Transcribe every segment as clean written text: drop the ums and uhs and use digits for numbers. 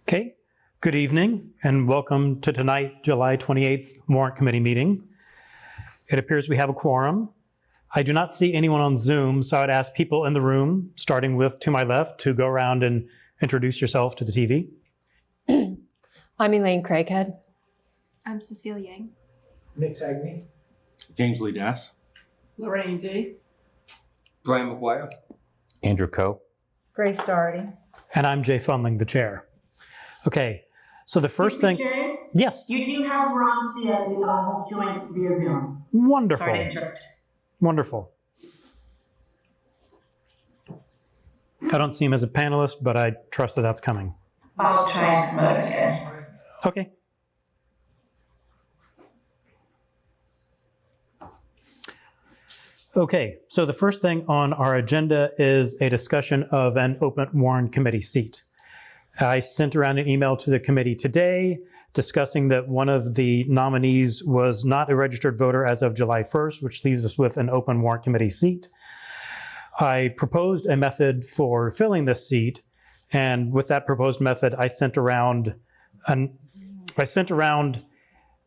Okay, good evening and welcome to tonight, July 28th Warrant Committee meeting. It appears we have a quorum. I do not see anyone on Zoom, so I'd ask people in the room, starting with to my left, to go around and introduce yourself to the TV. I'm Elaine Craighead. I'm Cecile Yang. Nick Sagney. James Lee Das. Lorraine D. Brian McGuire. Andrew Coe. Grace Doherty. And I'm Jay Funling, the chair. Okay, so the first thing... Jay, yes. you do have Ron has joined via Zoom. Wonderful. Sorry to interrupt. Wonderful. I don't see him as a panelist, but I trust that that's coming. I'll try and promote it again. Okay. Okay, so the first thing on our agenda is a discussion of an open Warrant Committee seat. I sent around an email to the committee today discussing that one of the nominees was not a registered voter as of July 1st, which leaves us with an open Warrant Committee seat. I proposed a method for filling this seat, and with that proposed method, I sent around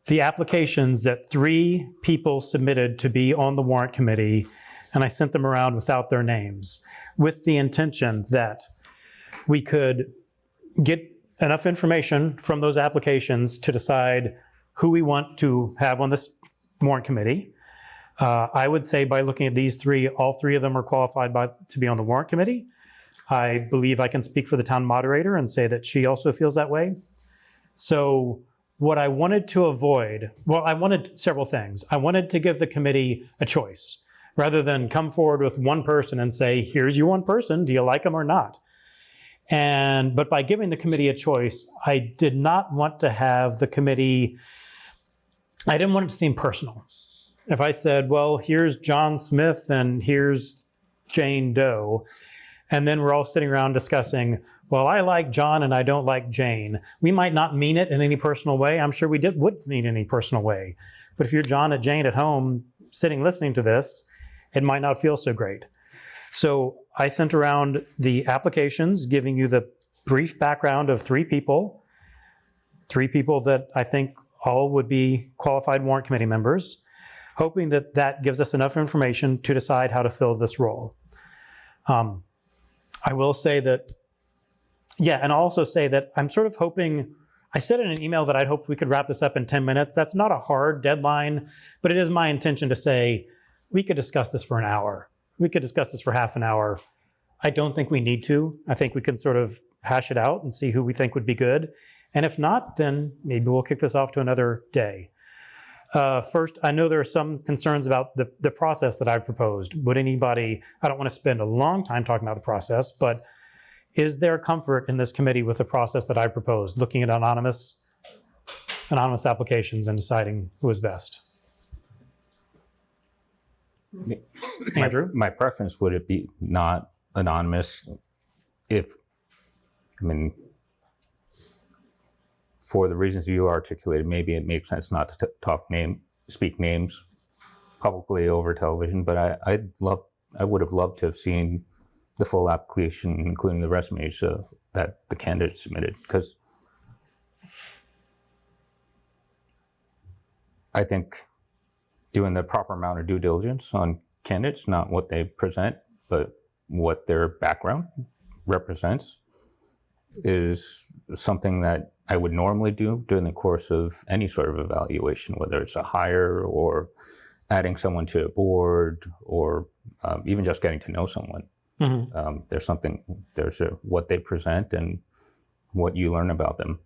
the applications that 3 people submitted to be on the Warrant Committee, and I sent them around without their names, with the intention that we could get enough information from those applications to decide who we want to have on this Warrant Committee. I would say by looking at these 3, all 3 of them are qualified to be on the Warrant Committee. I believe I can speak for the town moderator and say that she also feels that way. So what I wanted to avoid, well, I wanted several things. I wanted to give the committee a choice rather than come forward with one person and say, here's your one person, do you like them or not? But by giving the committee a choice, I did not want to have the committee, I didn't want it to seem personal. If I said, well, here's John Smith and here's Jane Doe, and then we're all sitting around discussing, well, I like John and I don't like Jane. We might not mean it in any personal way. I'm sure we wouldn't mean it in any personal way. But if you're John and Jane at home sitting listening to this, it might not feel so great. So I sent around the applications giving you the brief background of 3 people that I think all would be qualified Warrant Committee members, hoping that that gives us enough information to decide how to fill this role. I will say that, and I'll also say that I'm sort of hoping, I said in an email that I'd hope we could wrap this up in 10 minutes. That's not a hard deadline, but it is my intention to say, we could discuss this for an hour. We could discuss this for half an hour. I don't think we need to. I think we can sort of hash it out and see who we think would be good. And if not, then maybe we'll kick this off to another day. First, I know there are some concerns about the process that I've proposed. Would anybody, I don't want to spend a long time talking about the process, but is there comfort in this committee with the process that I proposed, looking at anonymous applications and deciding who is best? Andrew? My preference would it be not anonymous for the reasons you articulated, maybe it makes sense not to speak names publicly over television, but I would have loved to have seen the full application, including the resumes that the candidates submitted, because I think doing the proper amount of due diligence on candidates, not what they present, but what their background represents, is something that I would normally do during the course of any sort of evaluation, whether it's a hire or adding someone to a board or even just getting to know someone. Mm-hmm. There's what they present and what you learn about them.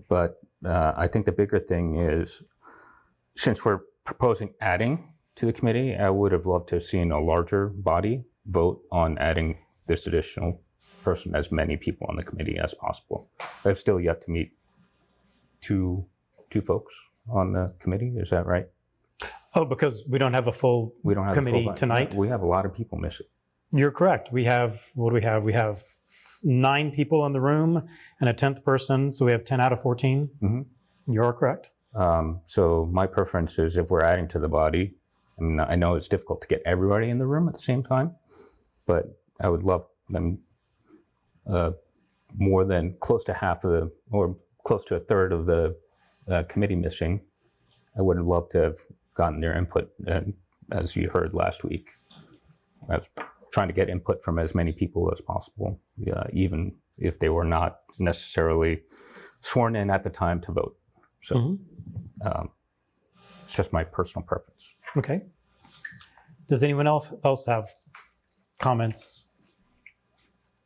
But I think the bigger thing is, since we're proposing adding to the committee, I would have loved to have seen a larger body vote on adding this additional person, as many people on the committee as possible. I've still yet to meet two folks on the committee. Is that right? Oh, because we don't have a full committee tonight? We have a lot of people missing. You're correct. We have, what do we have? We have 9 people in the room and a 10th person, so we have 10 out of 14. Mm-hmm. You're correct. So my preference is, if we're adding to the body, I know it's difficult to get everybody in the room at the same time, but I would love them more than close to half of the, or close to a third of the committee missing, I would have loved to have gotten their input. And as you heard last week, I was trying to get input from as many people as possible, even if they were not necessarily sworn in at the time to vote. So it's just my personal preference. Okay. Does anyone else have comments,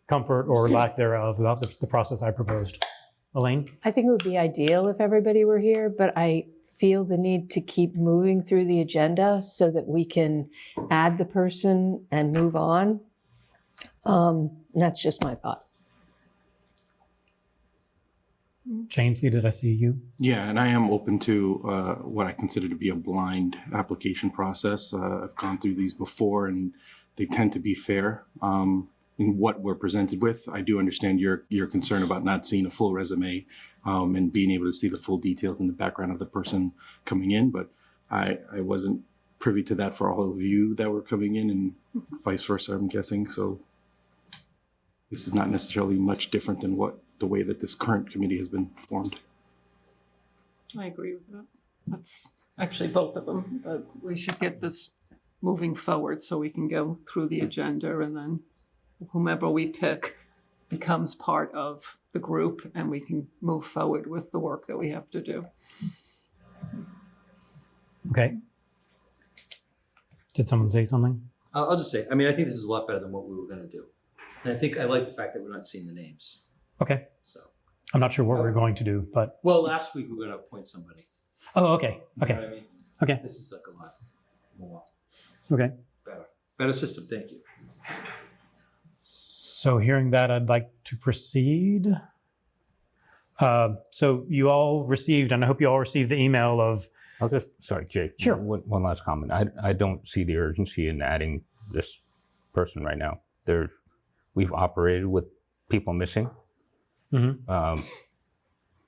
comfort, or lack thereof about the process I proposed? Elaine? I think it would be ideal if everybody were here, but I feel the need to keep moving through the agenda so that we can add the person and move on. That's just my thought. James, did I see you? Yeah, and I am open to what I consider to be a blind application process. I've gone through these before, and they tend to be fair in what we're presented with. I do understand your concern about not seeing a full resume and being able to see the full details in the background of the person coming in, but I wasn't privy to that for all of you that were coming in, and vice versa, I'm guessing. So this is not necessarily much different than the way that this current committee has been formed. I agree with that. That's actually both of them, but we should get this moving forward so we can go through the agenda, and then whomever we pick becomes part of the group and we can move forward with the work that we have to do. Okay. Did someone say something? I'll just say, I mean, I think this is a lot better than what we were going to do. And I think I like the fact that we're not seeing the names. Okay. So, I'm not sure what we're going to do, but. well, last week we were going to appoint somebody. Oh, okay. You Okay. know what I mean? Okay. This is like a lot more Okay. better system. Thank you. So hearing that, I'd like to proceed. So you all received, and I hope you all received the email of. I'll just, sorry, Jake. Sure. One last comment. I don't see the urgency in adding this person right now. We've operated with people missing. Mm-hmm.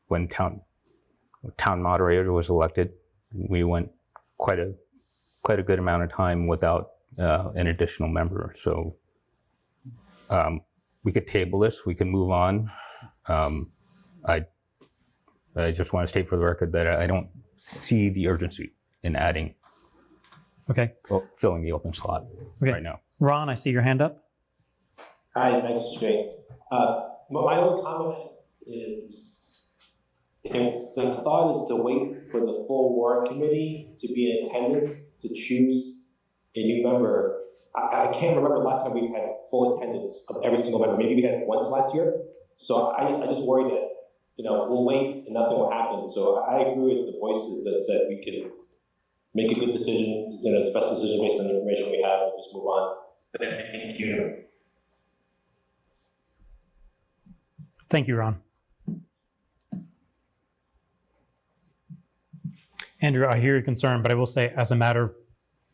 When town moderator was elected, we went quite a good amount of time without an additional member. So we could table this. We can move on. I just want to state for the record that I don't see the urgency in adding, filling the open slot right now. Ron, I see your hand up. Hi, nice to meet you. My only comment is, the thought is to wait for the full warrant committee to be in attendance to choose a new member. I can't remember the last time we've had full attendance of every single member. Maybe we had it once last year. So I just worry that, we'll wait and nothing will happen. So I agree with the voices that said we can make a good decision, the best decision based on the information we have, and just move on. But then thank you. Thank you, Ron. Andrew, I hear your concern, but I will say, as a matter of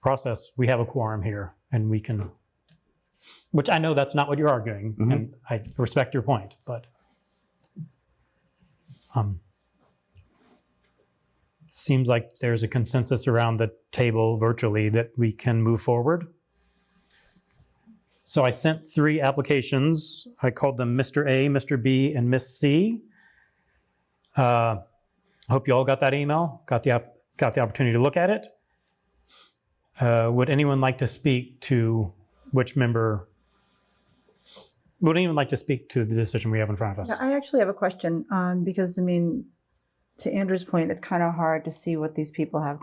process, we have a quorum here, and we can, which I know that's not what you're arguing, and I respect your point, but it seems like there's a consensus around the table virtually that we can move forward. So I sent 3 applications. I called them Mr. A, Mr. B, and Miss C. I hope you all got that email, got the opportunity to look at it. Would anyone like to speak to which member? Would anyone like to speak to the decision we have in front of us? Yeah, I actually have a question because, to Andrew's point, it's kind of hard to see what these people have.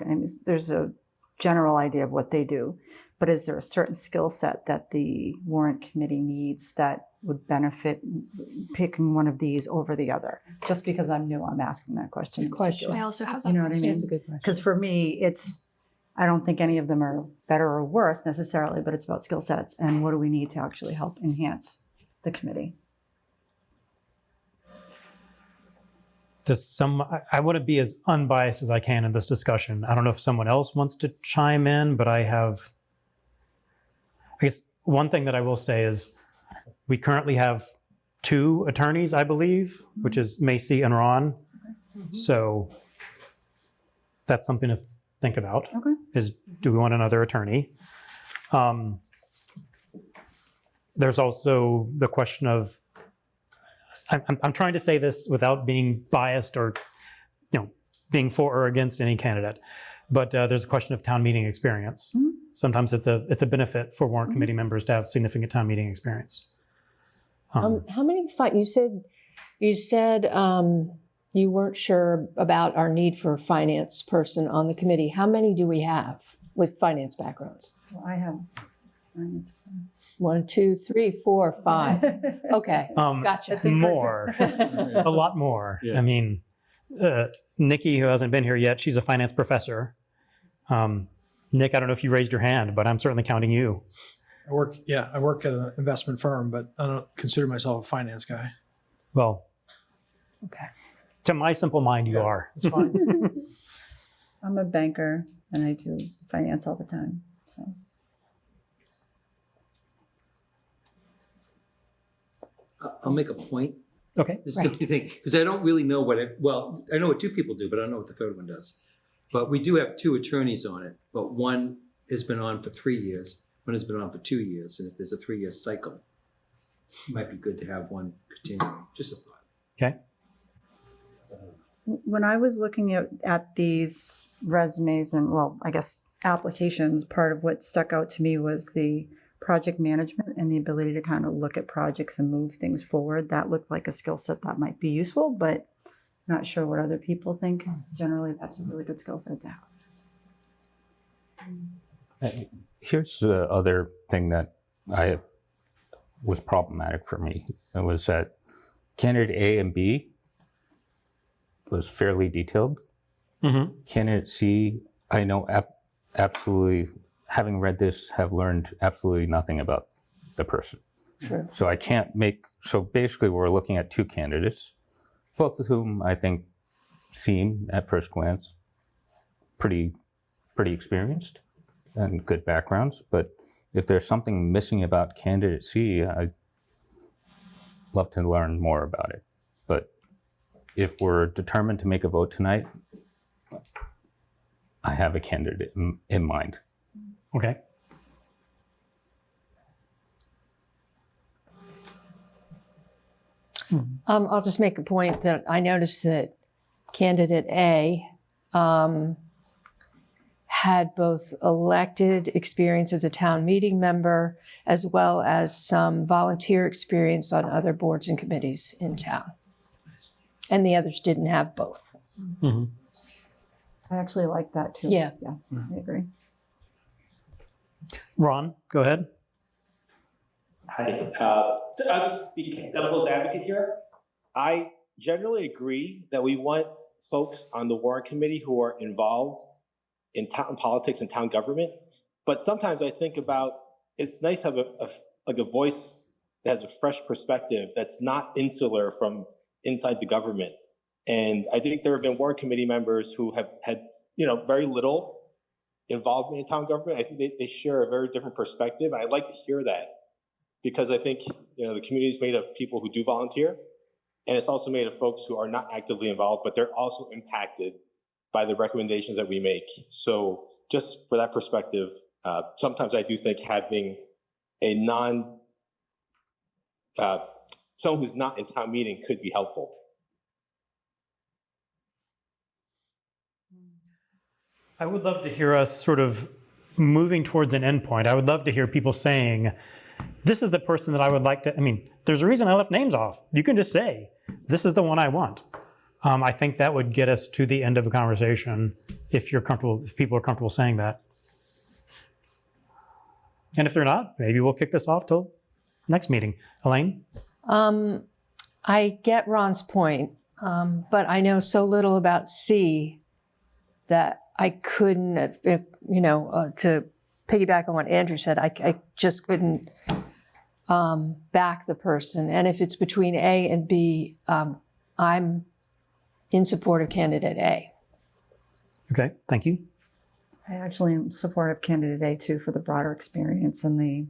There's a general idea of what they do, but is there a certain skill set that the warrant committee needs that would benefit picking one of these over the other? Just because I'm new, I'm asking that question. Good question. I also have that. You know what I question. mean? That's a good question. Because for me, I don't think any of them are better or worse necessarily, but it's about skill sets and what do we need to actually help enhance the committee. I want to be as unbiased as I can in this discussion. I don't know if someone else wants to chime in, but I guess one thing that I will say is we currently have 2 attorneys, I believe, which is Macy and Ron. So that's something to think about. Okay. Is, do we want another attorney? There's also the question of, I'm trying to say this without being biased or, being for or against any candidate, but there's a question of town meeting experience. Mhm. Sometimes it's a benefit for warrant committee members to have significant town meeting experience. How many, you said you weren't sure about our need for a finance person on the committee. How many do we have with finance backgrounds? Well, I have. 1, 2, 3, 4, 5. Okay, gotcha. More, a lot more. Yeah. I mean, Nikki, who hasn't been here yet, she's a finance professor. Nick, I don't know if you raised your hand, but I'm certainly counting you. I work at an investment firm, but I don't consider myself a finance guy. Well, Okay. to my simple mind, you are. It's fine. I'm a banker and I do finance all the time. So I'll make a point. Okay. This is the thing, because I don't really know I know what two people do, but I don't know what the third one does. But we do have 2 attorneys on it, but one has been on for 3 years, one has been on for 2 years, and if there's a 3-year cycle, it might be good to have one continue. Just a thought. Okay. when I was looking at these resumes and, well, I guess applications, part of what stuck out to me was the project management and the ability to kind of look at projects and move things forward. That looked like a skill set that might be useful, but not sure what other people think. Generally, that's a really good skill set to have. Here's the other thing that was problematic for me. It was that candidate A and B was fairly detailed. Mm-hmm. Candidate C, I know absolutely, having read this, have learned absolutely nothing about the person. Sure. So I can't so basically we're looking at 2 candidates, both of whom I think seem at first glance pretty experienced and good backgrounds. But if there's something missing about candidate C, I'd love to learn more about it. But if we're determined to make a vote tonight, I have a candidate in mind. Okay. I'll just make a point that I noticed that candidate A had both elected experience as a town meeting member as well as some volunteer experience on other boards and committees in town. And the others didn't have both. Mm-hmm. I actually like that too. Yeah. Yeah, I agree. Ron, go ahead. Hi, I'll just be devil's advocate here. I generally agree that we want folks on the warrant committee who are involved in town politics and town government. But sometimes I think about, it's nice to have a voice that has a fresh perspective that's not insular from inside the government. And I think there have been warrant committee members who have had, very little involvement in town government. I think they share a very different perspective. I'd like to hear that because I think, the community is made of people who do volunteer, and it's also made of folks who are not actively involved, but they're also impacted by the recommendations that we make. So just for that perspective, sometimes I do think having a someone who's not in town meeting could be helpful. I would love to hear us sort of moving towards an endpoint. I would love to hear people saying, this is the person that I would like to, there's a reason I left names off. You can just say, this is the one I want. I think that would get us to the end of the conversation if people are comfortable saying that. And if they're not, maybe we'll kick this off till next meeting. Elaine? I get Ron's point, but I know so little about C that I couldn't, to piggyback on what Andrew said, I just couldn't back the person. And if it's between A and B, I'm in support of candidate A. Okay, thank you. I actually am supportive of candidate A too for the broader experience and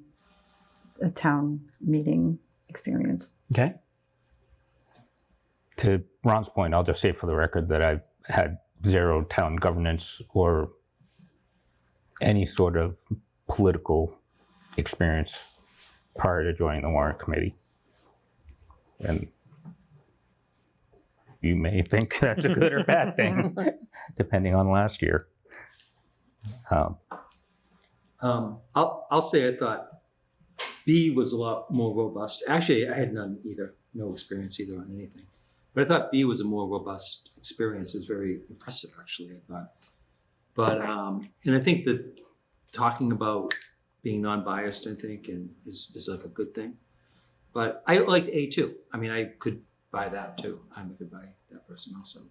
the town meeting experience. Okay. To Ron's point, I'll just say for the record that I've had 0 town governance or any sort of political experience prior to joining the warrant committee. And you may think that's a good or bad thing, depending on last year. I'll say I thought B was a lot more robust. Actually, I had no experience either on anything. But I thought B was a more robust experience. It was very impressive, actually, I thought. But, and I think that talking about being non-biased, I think, is like a good thing. But I liked A too. I mean, I could buy that too. I could buy that person also.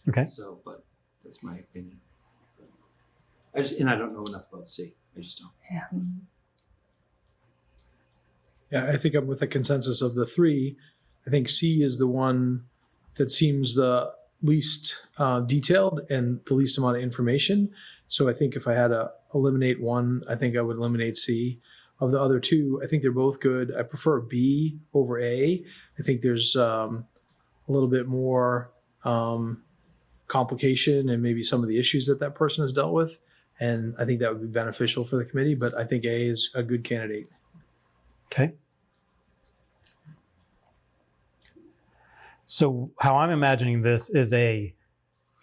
Okay. So, but that's my opinion. And I don't know enough about C. I just don't. Yeah. Yeah, I think I'm with a consensus of the three. I think C is the one that seems the least detailed and the least amount of information. So I think if I had to eliminate one, I think I would eliminate C. Of the other two, I think they're both good. I prefer B over A. I think there's a little bit more complication and maybe some of the issues that person has dealt with. And I think that would be beneficial for the committee, but I think A is a good candidate. Okay. So how I'm imagining this is a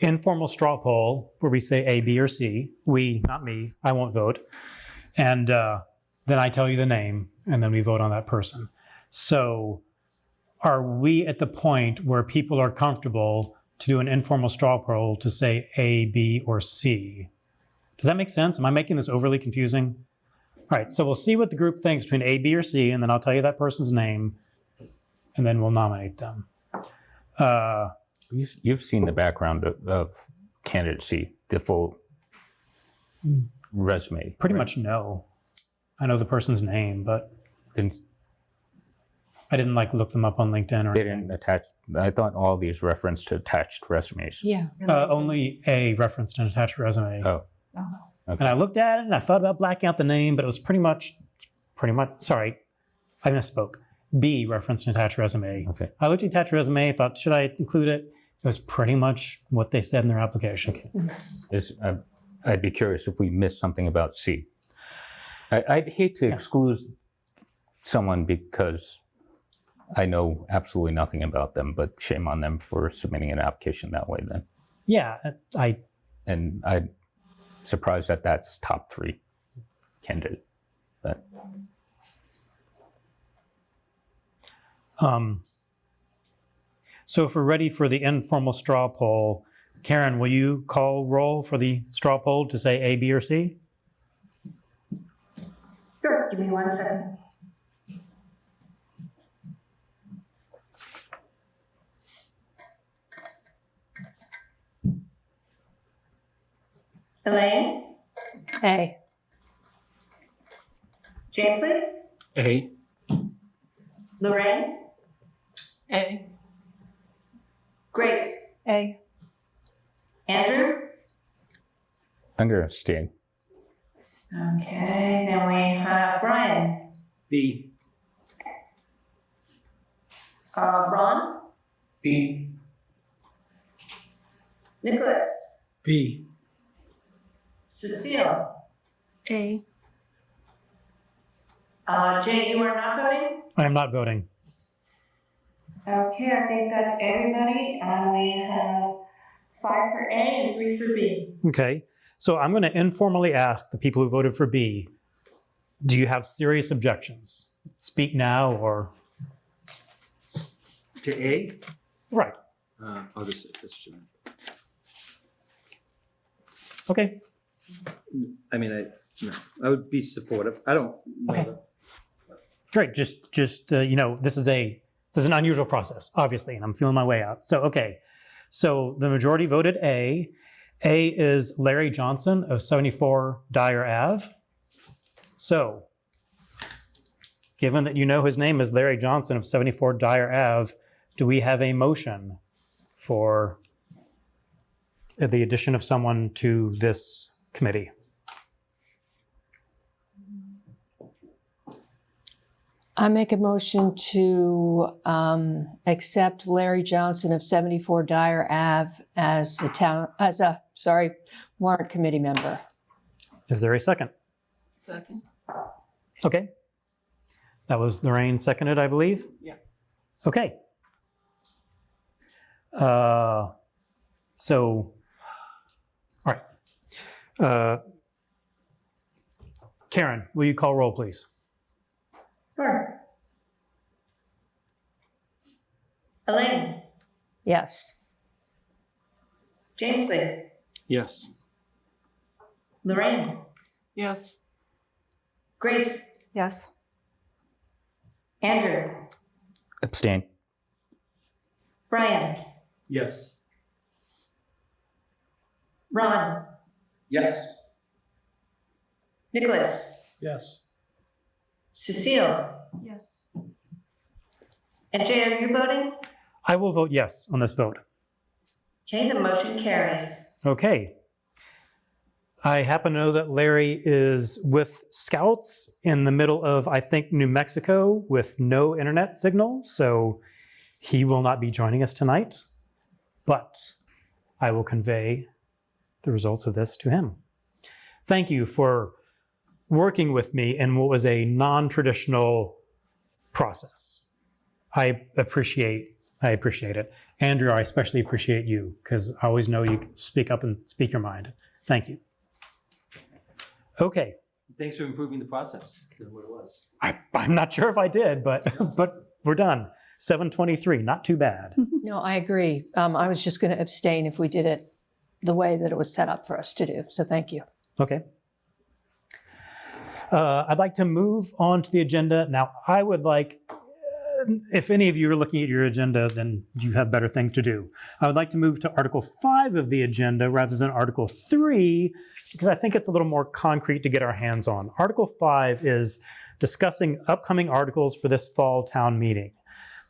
informal straw poll where we say A, B, or C. We, not me, I won't vote. And then I tell you the name, and then we vote on that person. So are we at the point where people are comfortable to do an informal straw poll to say A, B, or C? Does that make sense? Am I making this overly confusing? All right, so we'll see what the group thinks between A, B, or C, and then I'll tell you that person's name, and then we'll nominate them. You've seen the background of candidate C, the full resume. Pretty right? much no. I know the person's name, but Didn't, I didn't like look them up on LinkedIn or they anything. didn't attach. I thought all these referenced attached resumes. Yeah. Only A referenced an attached resume. Oh, And I looked at it and I thought about blacking out the name, but it was pretty much, sorry, I misspoke. B referenced an attached resume. okay. I looked at the attached resume, thought, should I include it? It was pretty much what they said in their application. Okay. I'd be curious if we missed something about C. I'd hate to exclude someone because I know absolutely nothing about them, but shame on them for submitting an application that way then. Yeah, And I'm surprised that that's top 3 candidate. But so if we're ready for the informal straw poll, Karen, will you call roll for the straw poll to say A, B, or C? Sure, give me 1 second. Elaine? A. Jamesley? A. Lorraine? A. Grace? A. Andrew? I'm going to abstain. Okay, then we have Brian. B. Ron? B. Nicholas? B. Cecile? A. Jay, you are not voting? I am not voting. Okay, I think that's everybody, and we have 5 for A and 3 for B. Okay, so I'm going to informally ask the people who voted for B, do you have serious objections? Speak now or... To A? Right, I'll just say this. okay. I mean, I would be supportive. I don't know. Okay. Great, just this is an unusual process, obviously, and I'm feeling my way out. So, okay, so the majority voted A. A is Larry Johnson of 74 Dyer Ave. So, given that you know his name is Larry Johnson of 74 Dyer Ave, do we have a motion for the addition of someone to this committee? I make a motion to accept Larry Johnson of 74 Dyer Ave as a warrant committee member. Is there a second? Second. Okay. That was Lorraine seconded, I believe? Yeah. Okay. So, all right. Karen, will you call roll, please? Sure. Elaine, Yes. Jamesley, Yes. Lorraine, Yes. Grace, Yes. Andrew, Abstain. Brian, Yes. Ron, Yes. Nicholas, Yes. Cecile, Yes. and Jay, are you voting? I will vote yes on this vote. Okay, the motion carries. Okay. I happen to know that Larry is with Scouts in the middle of, I think, New Mexico with no internet signal, so he will not be joining us tonight, but I will convey the results of this to him. Thank you for working with me in what was a non-traditional process. I appreciate it. Andrew, I especially appreciate you because I always know you speak up and speak your mind. Thank you. Okay. Thanks for improving the process than what it was. I'm not sure if I did, but we're done. 7:23, not too bad. No, I agree. I was just going to abstain if we did it the way that it was set up for us to do. So thank you. Okay. I'd like to move on to the agenda. Now, I would like, if any of you are looking at your agenda, then you have better things to do. I would like to move to Article 5 of the agenda rather than Article 3, because I think it's a little more concrete to get our hands on. Article 5 is discussing upcoming articles for this fall town meeting.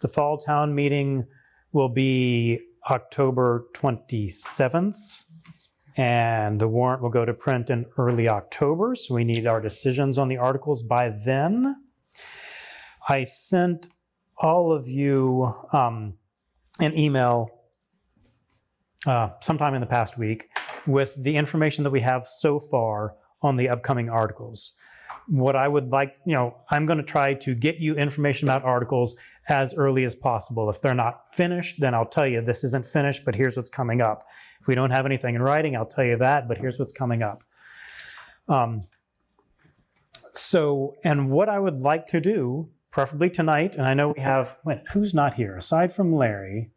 The fall town meeting will be October 27th, and the warrant will go to print in early October, so we need our decisions on the articles by then. I sent all of you an email sometime in the past week with the information that we have so far on the upcoming articles. What I would like, I'm going to try to get you information about articles as early as possible. If they're not finished, then I'll tell you this isn't finished, but here's what's coming up. If we don't have anything in writing, I'll tell you that, but here's what's coming up. And what I would like to do, preferably tonight, and I know we have, who's not here? Aside from Larry,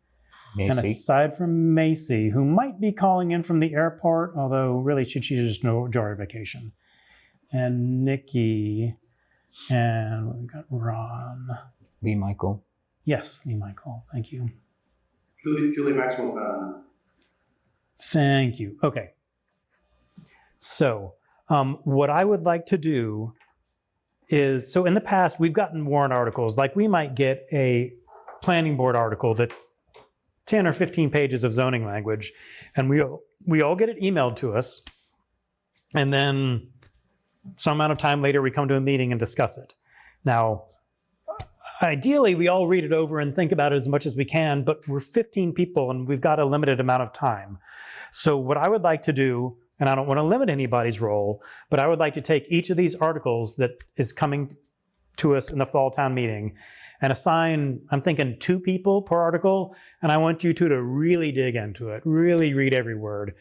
and Macy. aside from Macy, who might be calling in from the airport, although really she's just no joy vacation. And Nikki, and we got Ron. Lee Michael. Yes, Lee Michael, thank you. Julie Maxwell's not on. Thank you. Okay. So what I would like to do is, so in the past, we've gotten warrant articles. Like we might get a planning board article that's 10 or 15 pages of zoning language, and we all get it emailed to us. And then some amount of time later, we come to a meeting and discuss it. Now, ideally, we all read it over and think about it as much as we can, but we're 15 people and we've got a limited amount of time. So what I would like to do, and I don't want to limit anybody's role, but I would like to take each of these articles that is coming to us in the fall town meeting and assign, I'm thinking 2 people per article, and I want you two to really dig into it, really read every word,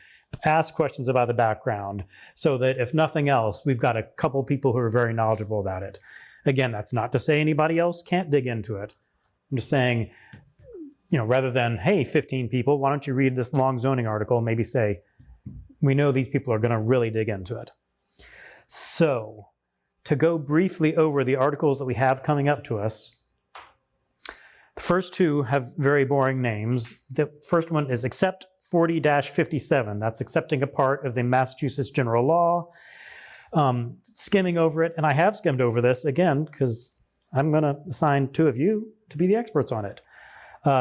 ask questions about the background, so that if nothing else, we've got a couple people who are very knowledgeable about it. Again, that's not to say anybody else can't dig into it. I'm just saying, rather than, hey, 15 people, why don't you read this long zoning article, maybe say, we know these people are going to really dig into it. So, to go briefly over the articles that we have coming up to us, the first 2 have very boring names. The first one is Accept 40-57. That's accepting a part of the Massachusetts general law. Skimming over it, and I have skimmed over this again because I'm going to assign 2 of you to be the experts on it.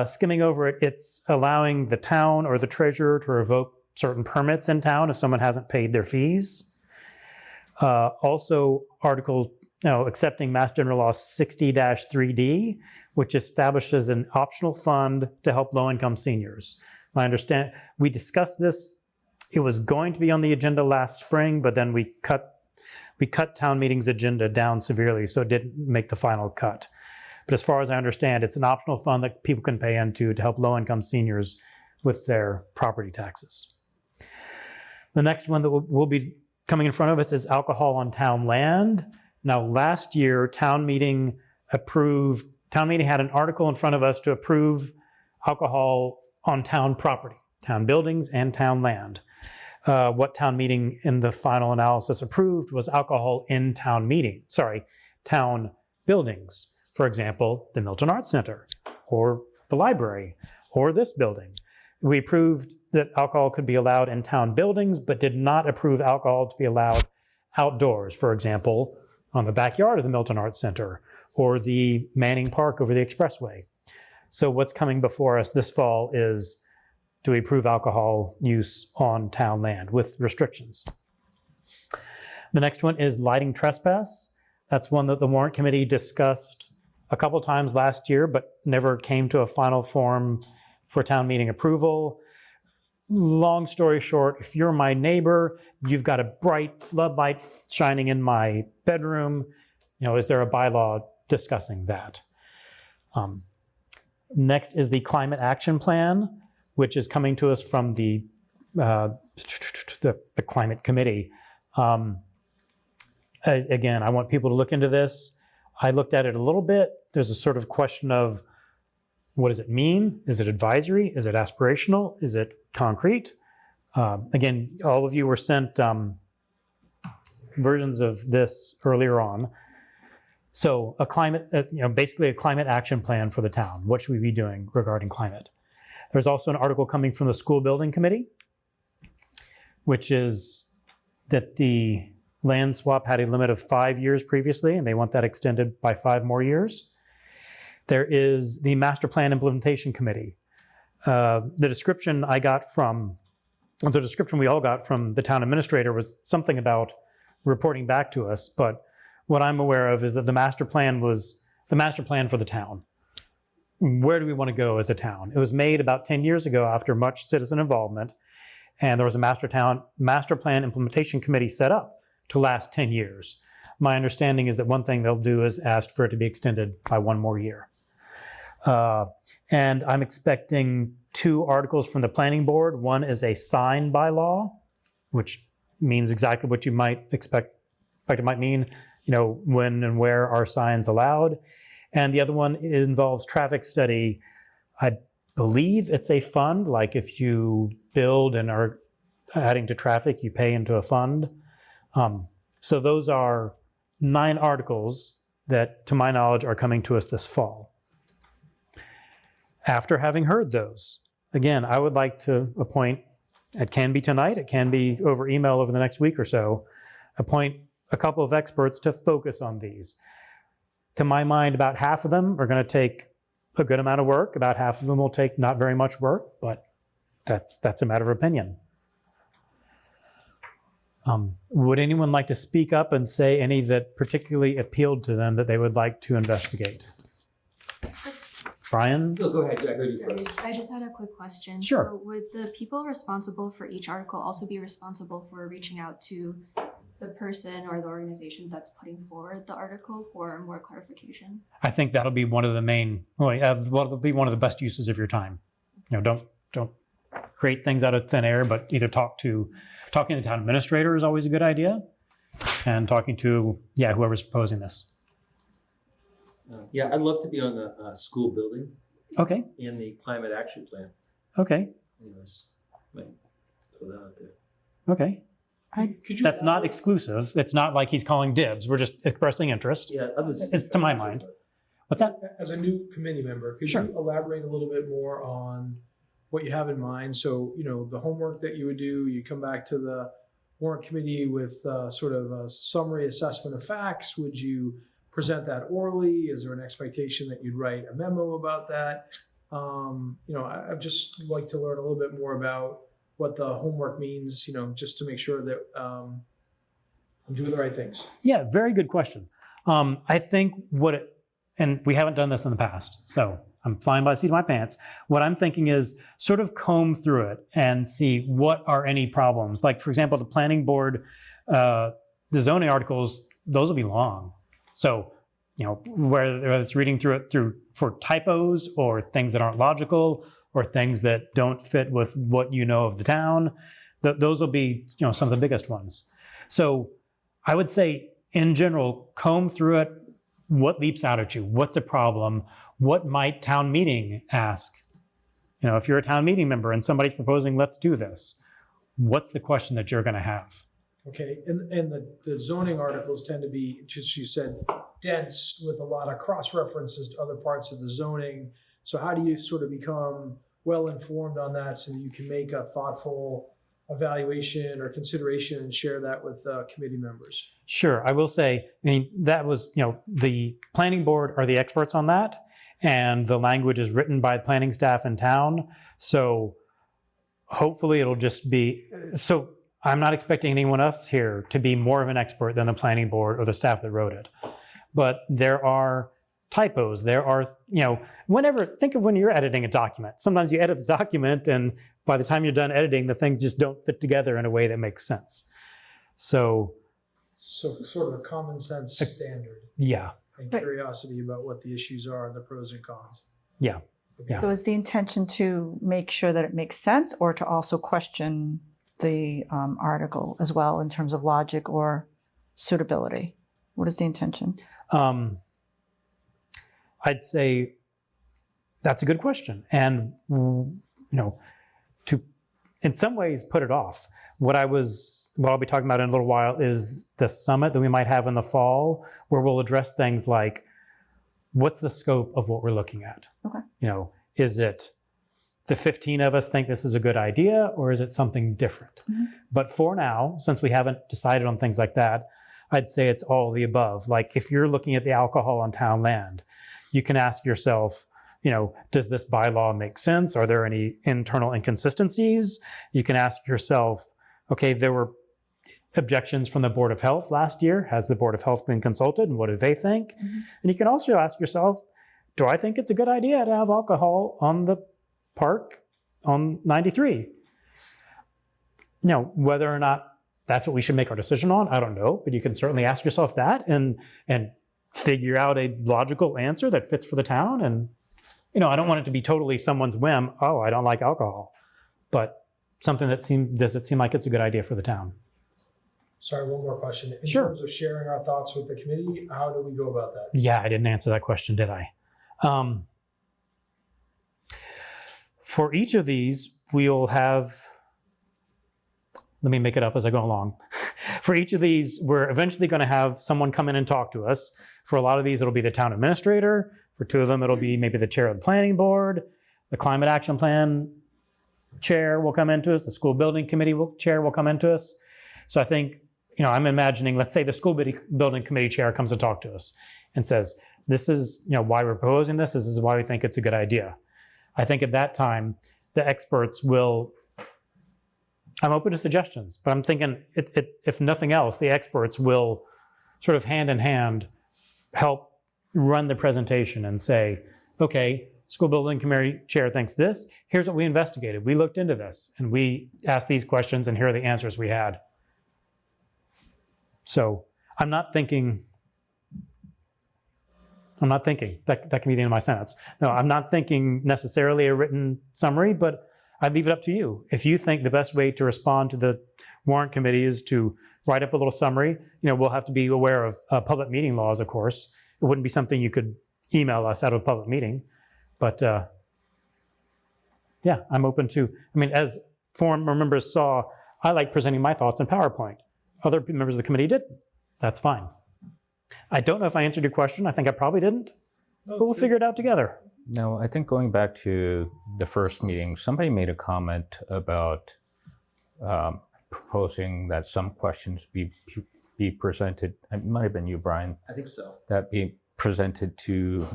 Skimming over it, it's allowing the town or the treasurer to revoke certain permits in town if someone hasn't paid their fees. Also, accepting Mass General Law 60-3D, which establishes an optional fund to help low-income seniors. I understand we discussed this. It was going to be on the agenda last spring, but then we cut town meeting's agenda down severely, so it didn't make the final cut. But as far as I understand, it's an optional fund that people can pay into to help low-income seniors with their property taxes. The next one that will be coming in front of us is alcohol on town land. Now, last year, town meeting had an article in front of us to approve alcohol on town property, town buildings and town land. What town meeting in the final analysis approved was alcohol in town buildings. For example, the Milton Arts Center or the library or this building. We approved that alcohol could be allowed in town buildings, but did not approve alcohol to be allowed outdoors. For example, on the backyard of the Milton Arts Center or the Manning Park over the expressway. So what's coming before us this fall is, do we approve alcohol use on town land with restrictions? The next one is lighting trespass. That's one that the Warrant Committee discussed a couple times last year, but never came to a final form for town meeting approval. Long story short, if you're my neighbor, you've got a bright floodlight shining in my bedroom, is there a bylaw discussing that? Next is the climate action plan, which is coming to us from the climate committee. Again, I want people to look into this. I looked at it a little bit. There's a sort of question of, what does it mean? Is it advisory? Is it aspirational? Is it concrete? Again, all of you were sent versions of this earlier on. So basically a climate action plan for the town. What should we be doing regarding climate? There's also an article coming from the school building committee, which is that the land swap had a limit of 5 years previously, and they want that extended by 5 more years. There is the master plan implementation committee. The description we all got from the town administrator was something about reporting back to us, but what I'm aware of is that the master plan was the master plan for the town. Where do we want to go as a town? It was made about 10 years ago after much citizen involvement, and there was a master plan implementation committee set up to last 10 years. My understanding is that one thing they'll do is ask for it to be extended by 1 more year. And I'm expecting 2 articles from the planning board. One is a sign bylaw, which means exactly what you might expect. In fact, it might mean, when and where are signs allowed. And the other one involves traffic study. I believe it's a fund, like if you build and are adding to traffic, you pay into a fund. So those are 9 articles that, to my knowledge, are coming to us this fall. After having heard those, again, I would like to appoint, it can be tonight, it can be over email over the next week or so, appoint a couple of experts to focus on these. To my mind, about half of them are going to take a good amount of work. About half of them will take not very much work, but that's a matter of opinion. Would anyone like to speak up and say any that particularly appealed to them that they would like to investigate? Brian? No, go ahead. I heard you first. I just had a quick question. Sure. So would the people responsible for each article also be responsible for reaching out to the person or the organization that's putting forward the article for more clarification? I think that'll be one of the main, that'll be one of the best uses of your time. Don't create things out of thin air, but either talking to the town administrator is always a good idea, and talking to whoever's proposing this. Yeah, I'd love to be on the school building Okay. and the climate action plan. Okay. Anyways, might throw that out there. Okay. Could you That's not exclusive. It's not like he's calling dibs. We're just expressing interest. Yeah, others. It's to my mind. What's that? As a new committee member, could Sure. you elaborate a little bit more on what you have in mind? So, the homework that you would do, you come back to the warrant committee with sort of a summary assessment of facts. Would you present that orally? Is there an expectation that you'd write a memo about that? I'd just like to learn a little bit more about what the homework means, just to make sure that I'm doing the right things. Yeah, very good question. I think and we haven't done this in the past, so I'm flying by the seat of my pants. What I'm thinking is sort of comb through it and see what are any problems. Like, for example, the planning board, the zoning articles, those will be long. So, whether it's reading through it for typos or things that aren't logical or things that don't fit with what you know of the town. Those will be, some of the biggest ones. So I would say, in general, comb through it. What leaps out at you? What's a problem? What might town meeting ask? If you're a town meeting member and somebody's proposing, let's do this, what's the question that you're going to have? Okay, and the zoning articles tend to be, just you said, dense with a lot of cross-references to other parts of the zoning. So how do you sort of become well-informed on that so that you can make a thoughtful evaluation or consideration and share that with committee members? Sure, I will say, that was, the planning board are the experts on that, and the language is written by planning staff in town. So hopefully it'll just be, so I'm not expecting anyone else here to be more of an expert than the planning board or the staff that wrote it. But there are typos, there are, think of when you're editing a document. Sometimes you edit the document and by the time you're done editing, the things just don't fit together in a way that makes sense. So sort of a common sense standard. Yeah. And curiosity about what the issues are and the pros and cons. Yeah. Yeah. So is the intention to make sure that it makes sense, or to also question the article as well in terms of logic or suitability? What is the intention? I'd say that's a good question. And, to, in some ways, put it off. What I'll be talking about in a little while is the summit that we might have in the fall, where we'll address things like, what's the scope of what we're looking at? Okay. Is it the 15 of us think this is a good idea, or is it something different? Mm-hmm. But for now, since we haven't decided on things like that, I'd say it's all of the above. Like if you're looking at the alcohol on town land, you can ask yourself, does this bylaw make sense? Are there any internal inconsistencies? You can ask yourself, okay, there were objections from the Board of Health last year. Has the Board of Health been consulted, and what do they think? Mm-hmm. And you can also ask yourself, do I think it's a good idea to have alcohol on the park on 93? Whether or not that's what we should make our decision on, I don't know, but you can certainly ask yourself that and figure out a logical answer that fits for the town. And, I don't want it to be totally someone's whim. Oh, I don't like alcohol, but something that does it seem like it's a good idea for the town? Sorry, one more question. In Sure. terms of sharing our thoughts with the committee, how do we go about that? Yeah, I didn't answer that question, did I? For each of these, we'll have, let me make it up as I go along. For each of these, we're eventually going to have someone come in and talk to us. For a lot of these, it'll be the town administrator. For two of them, it'll be maybe the chair of the planning board. The climate action plan chair will come into us. The school building committee chair will come into us. So I think, I'm imagining, let's say the school building committee chair comes to talk to us and says, this is, why we're proposing this. This is why we think it's a good idea. I think at that time, the experts will, I'm open to suggestions, but I'm thinking if nothing else, the experts will sort of hand in hand help run the presentation and say, okay, school building committee chair thinks this, here's what we investigated. We looked into this and we asked these questions and here are the answers we had. So I'm not thinking, that can be the end of my sentence. No, I'm not thinking necessarily a written summary, but I'd leave it up to you. If you think the best way to respond to the warrant committee is to write up a little summary, we'll have to be aware of public meeting laws, of course. It wouldn't be something you could email us out of a public meeting. But yeah, I'm open to, as forum members saw, I like presenting my thoughts in PowerPoint. Other members of the committee didn't. That's fine. I don't know if I answered your question. I think I probably didn't, but we'll figure it out together. No, I think going back to the first meeting, somebody made a comment about proposing that some questions be presented. It might have been you, Brian. I think so. That be presented to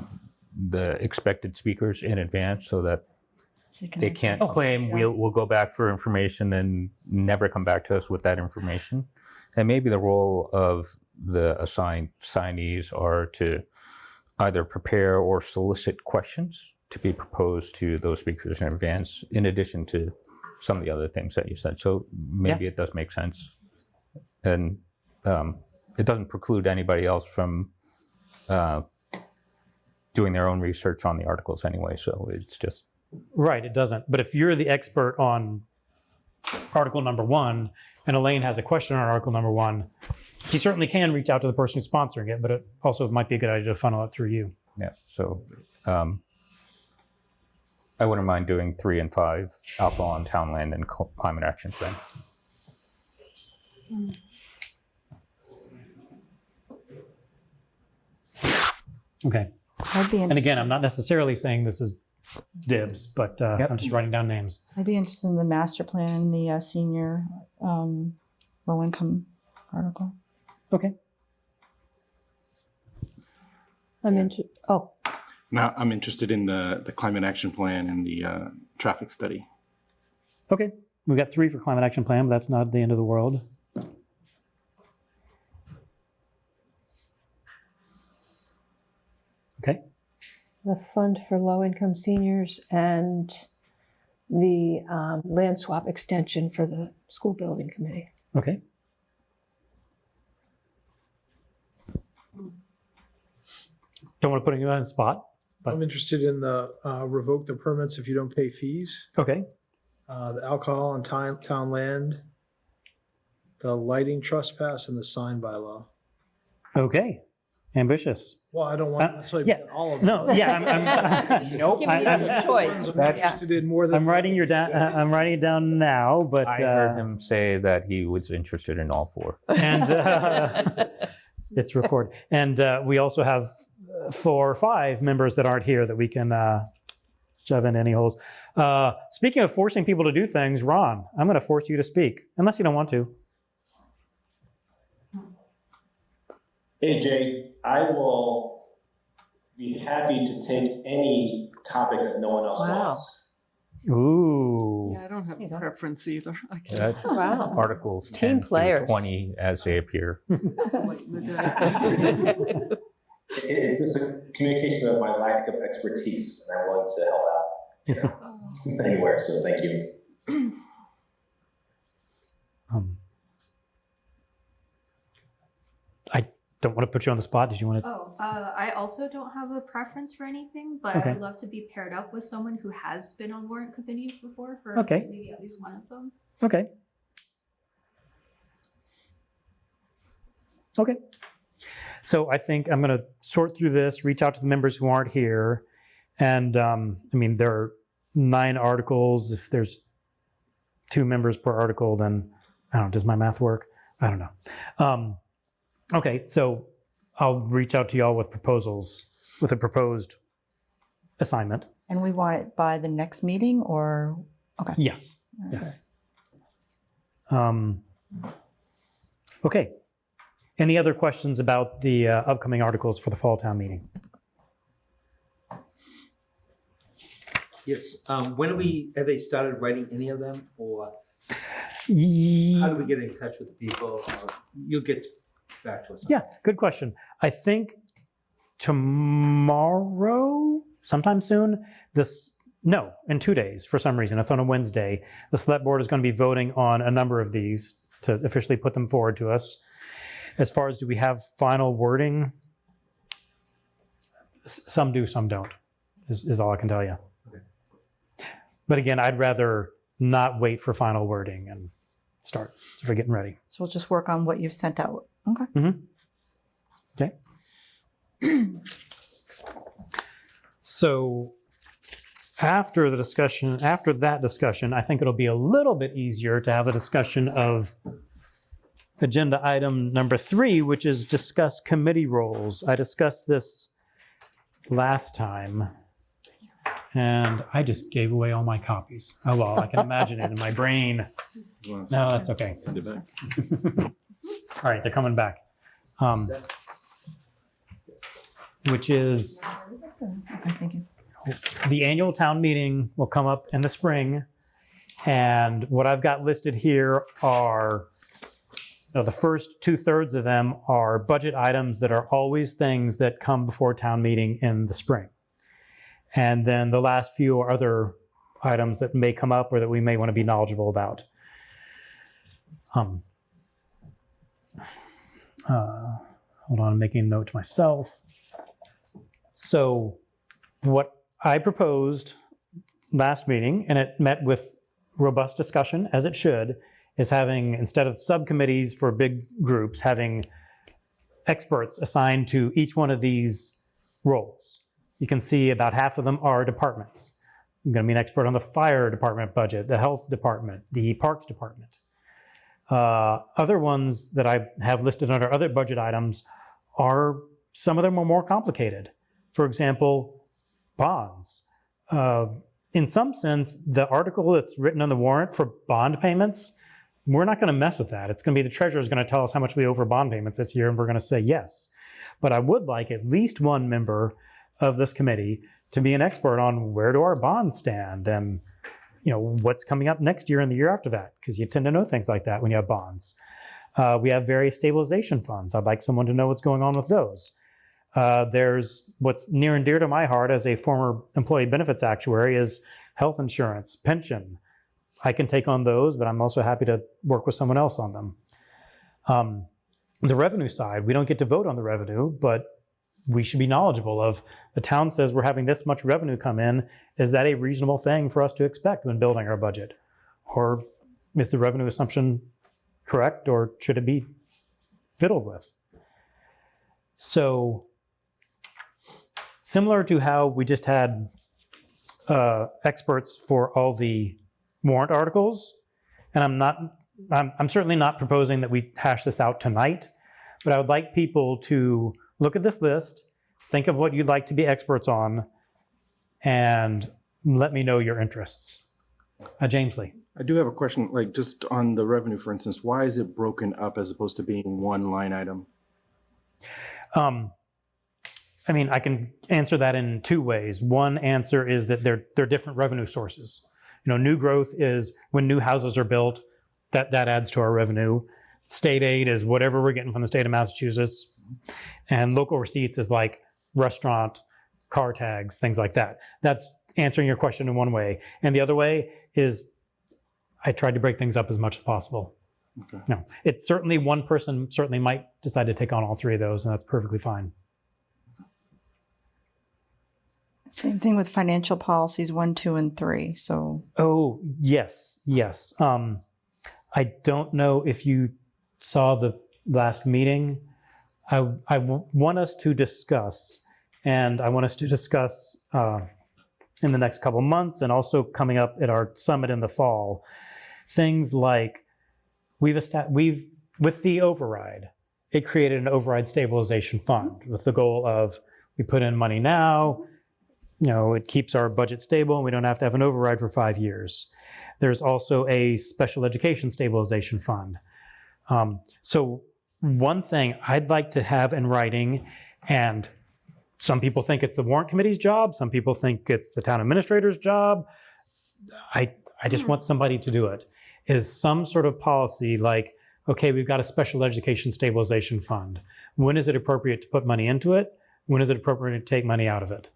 the expected speakers in advance so that they can't claim we'll go back for information and never come back to us with that information. And maybe the role of the assigned signees are to either prepare or solicit questions to be proposed to those speakers in advance, in addition to some of the other things that you said. So maybe it does make sense. And it doesn't preclude anybody else from doing their own research on the articles anyway. So it's just Right, it doesn't. But if you're the expert on article number 1 and Elaine has a question on article number 1, she certainly can reach out to the person who's sponsoring it, but it also might be a good idea to funnel it through you. Yes, so I wouldn't mind doing 3 and 5, alcohol on town land and climate action plan. Okay. I'd be And again, interested. I'm not necessarily saying this is dibs, but I'm just writing down names. I'd be interested in the master plan, the senior low income article. Okay. I'm into, oh, Now, I'm interested in the climate action plan and the traffic study. Okay. We got 3 for climate action plan, but that's not the end of the world. Okay. the fund for low-income seniors and the land swap extension for the school building committee. Okay. Don't want to put anyone on the spot. But- I'm interested in the revoke the permits if you don't pay fees, Okay. the alcohol on town land, the lighting trespass, and the sign bylaw. Okay. Ambitious. Well, I don't want necessarily yeah. put all of them. No, yeah, I'm nope. Give me some choice. I'm interested in more than. I'm writing I'm writing it down now, but I heard him say that he was interested in all 4. and it's recorded. And we also have 4 or 5 members that aren't here that we can shove in any holes. Speaking of forcing people to do things, Ron, I'm going to force you to speak, unless you don't want to. Hey, Jay, I will be happy to take any topic that no one else Wow. wants. Ooh. Yeah, I don't have You a go. preference either. I That's can't. Wow. Articles Team 10 through players. 20 as they appear. Late in the day. It's just a communication of my lack of expertise, and I'm willing to help out Oh. anywhere, so thank you. I don't want to put you on the spot. Did you want to? Oh, I also don't have a preference for anything, but Okay. I would love to be paired up with someone who has been on warrant committees before for Okay. maybe at least one of them. Okay. Okay. So I think I'm going to sort through this, reach out to the members who aren't here. And I mean, there are 9 articles. If there's 2 members per article, then I don't know, does my math work? I don't know. Okay, so I'll reach out to y'all with proposals, with a proposed assignment. And we want it by the next meeting or, okay. Yes, yes. Okay. Any other questions about the upcoming articles for the fall town meeting? Yes, when have they started writing any of them, or how Yeah, do we get in touch with the people? Or you'll get back to us. good question. I think tomorrow, sometime soon, in 2 days for some reason. It's on a Wednesday. The select board is going to be voting on a number of these to officially put them forward to us. As far as do we have final wording? Some do, some don't, is all I can tell you. Okay. But again, I'd rather not wait for final wording and start sort of getting ready. So we'll just work on what you've sent out. Okay. Okay. So after that discussion, I think it'll be a little bit easier to have a discussion of agenda item number 3, which is discuss committee roles. I discussed this last time, and I just gave away all my copies. Oh, well, I can imagine it in my brain. No, that's okay. Send it back. All right, they're coming back. Which is Okay, thank you. the annual town meeting will come up in the spring. And what I've got listed here are, the first 2/3 of them are budget items that are always things that come before town meeting in the spring. And then the last few are other items that may come up or that we may want to be knowledgeable about. Hold on, I'm making a note to myself. So what I proposed last meeting, and it met with robust discussion, as it should, is having, instead of subcommittees for big groups, having experts assigned to each one of these roles. You can see about half of them are departments. I'm going to be an expert on the fire department budget, the health department, the parks department. Other ones that I have listed under other budget items are, some of them are more complicated. For example, bonds. In some sense, the article that's written on the warrant for bond payments, we're not going to mess with that. It's going to be the treasurer is going to tell us how much we owe for bond payments this year, and we're going to say yes. But I would like at least one member of this committee to be an expert on where do our bonds stand and what's coming up next year and the year after that, because you tend to know things like that when you have bonds. We have various stabilization funds. I'd like someone to know what's going on with those. There's what's near and dear to my heart as a former employee benefits actuary is health insurance, pension. I can take on those, but I'm also happy to work with someone else on them. The revenue side, we don't get to vote on the revenue, but we should be knowledgeable of, the town says we're having this much revenue come in. Is that a reasonable thing for us to expect when building our budget? Or is the revenue assumption correct, or should it be fiddled with? So similar to how we just had experts for all the warrant articles, and I'm certainly not proposing that we hash this out tonight, but I would like people to look at this list, think of what you'd like to be experts on, and let me know your interests. James Lee. I do have a question, like just on the revenue, for instance, why is it broken up as opposed to being one line item? I can answer that in two ways. One answer is that they're different revenue sources. New growth is when new houses are built, that adds to our revenue. State aid is whatever we're getting from the state of Massachusetts. And local receipts is like restaurant, car tags, things like that. That's answering your question in one way. And the other way is I tried to break things up as much as possible. Okay. No, it's certainly one person certainly might decide to take on all three of those, and that's perfectly fine. Same thing with financial policies 1, 2, and 3. So. Oh, yes. I don't know if you saw the last meeting. I want us to discuss, and I want us to discuss in the next couple months and also coming up at our summit in the fall, things like with the override, it created an override stabilization fund with the goal of we put in money now, it keeps our budget stable and we don't have to have an override for 5 years. There's also a special education stabilization fund. So one thing I'd like to have in writing, and some people think it's the warrant committee's job, some people think it's the town administrator's job. I just want somebody to do it, is some sort of policy like, okay, we've got a special education stabilization fund. When is it appropriate to put money into it? When is it appropriate to take money out of it?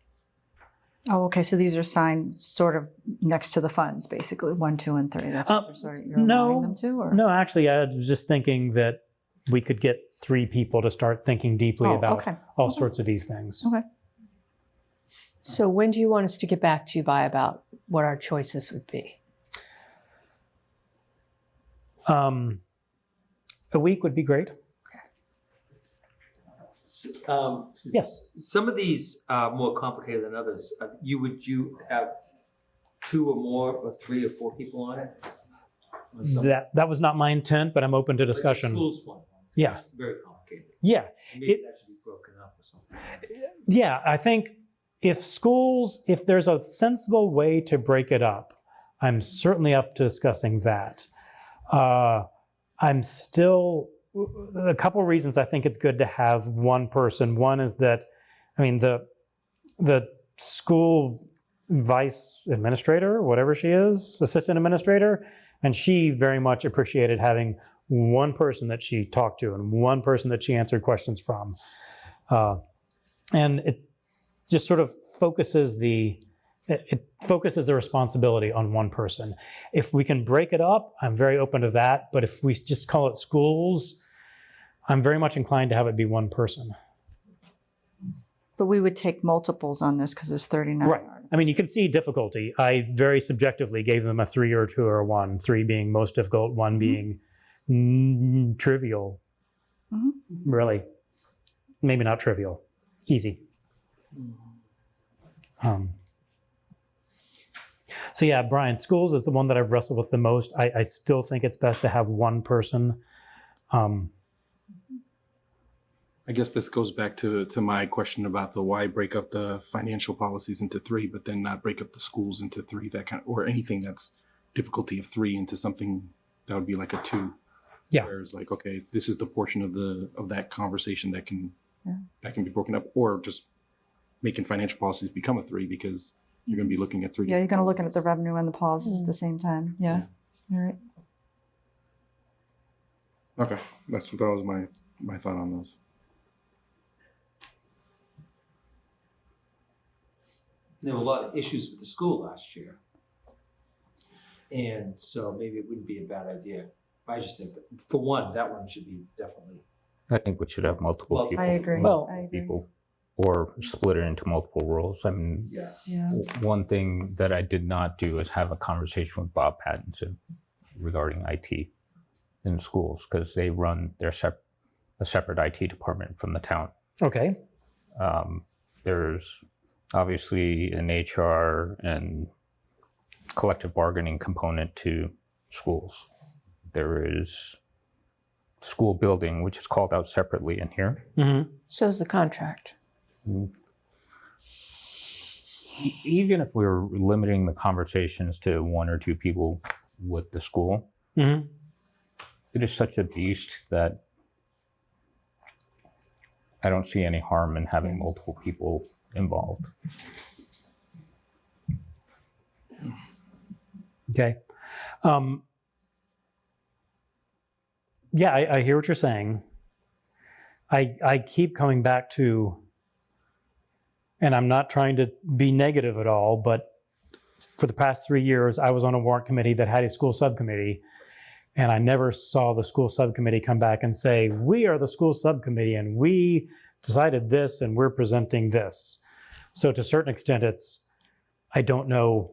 Oh, okay. So these are signed sort of next to the funds, basically 1, 2, and 3. That's what you're allowing them to? Or? No, actually, I was just thinking that we could get 3 people to start thinking deeply about all sorts of these things. Okay. So when do you want us to get back to you by about what our choices would be? A week would be great. Yes. Some of these are more complicated than others. Would you have 2 or more or 3 or 4 people on it? That was not my intent, but I'm open to discussion. Like the schools one. Yeah. Very complicated. Yeah. Maybe that should be broken up or something. Yeah, I think if there's a sensible way to break it up, I'm certainly up to discussing that. I'm still, a couple of reasons I think it's good to have one person. One is that, the school vice administrator, whatever she is, assistant administrator, and she very much appreciated having one person that she talked to and one person that she answered questions from. And it just sort of focuses the responsibility on one person. If we can break it up, I'm very open to that. But if we just call it schools, I'm very much inclined to have it be one person. But we would take multiples on this because there's 39 Right. articles. I mean, you can see difficulty. I very subjectively gave them a 3 or a 2 or a 1, 3 being most difficult, 1 being trivial. Really. Maybe not trivial. Easy. So yeah, Brian, schools is the one that I've wrestled with the most. I still think it's best to have one person. I guess this goes back to my question about the why break up the financial policies into 3, but then not break up the schools into 3, that kind of, or anything that's difficulty of 3 into something that would be like a 2. Yeah. Whereas like, okay, this is the portion of that conversation that can be broken up, or just making financial policies become a 3 because you're going to be looking at 3. Yeah, you're going to look at policies. the revenue and the policies at the same time. Yeah. All right. Okay, that was my thought on those. There were a lot of issues with the school last year. And so maybe it wouldn't be a bad idea. I just think that, for one, that one should be definitely. I think we should have multiple Well, people. I agree. Well, I agree. People, or split it into multiple roles. I mean, Yeah. Yeah. one thing that I did not do is have a conversation with Bob Pattinson regarding IT in schools, because they run a separate IT department from the town. Okay. There's obviously an HR and collective bargaining component to schools. There is school building, which is called out separately in here. Mm-hmm. So's the contract. Even if we were limiting the conversations to 1 or 2 people with the school, Mm-hmm. it is such a beast that I don't see any harm in having multiple people involved. Okay. Yeah, I hear what you're saying. I keep coming back to, and I'm not trying to be negative at all, but for the past 3 years, I was on a warrant committee that had a school subcommittee, and I never saw the school subcommittee come back and say, we are the school subcommittee and we decided this and we're presenting this. So to a certain extent, I don't know.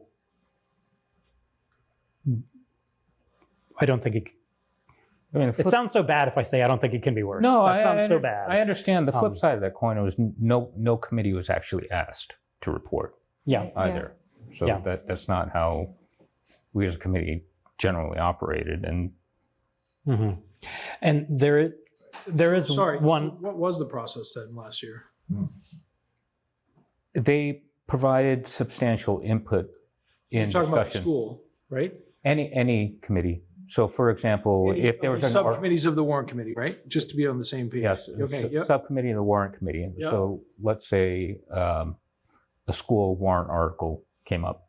I don't think I mean, it sounds so bad if I say I don't think it can be worse. No, that sounds so bad. I understand. The flip side of that coin was no committee was actually asked to report Yeah. either. So Yeah. that's not how we as a committee generally operated. And Mm-hmm. And there is Sorry, one. what was the process then last year? they provided substantial input in You're talking about the discussion. school, right? Any committee. So, for example, if there was an subcommittees of the warrant committee, right? Just to be on the same page. yes, Okay. Yep. subcommittee and the warrant committee. Yep. So let's say a school warrant article came up.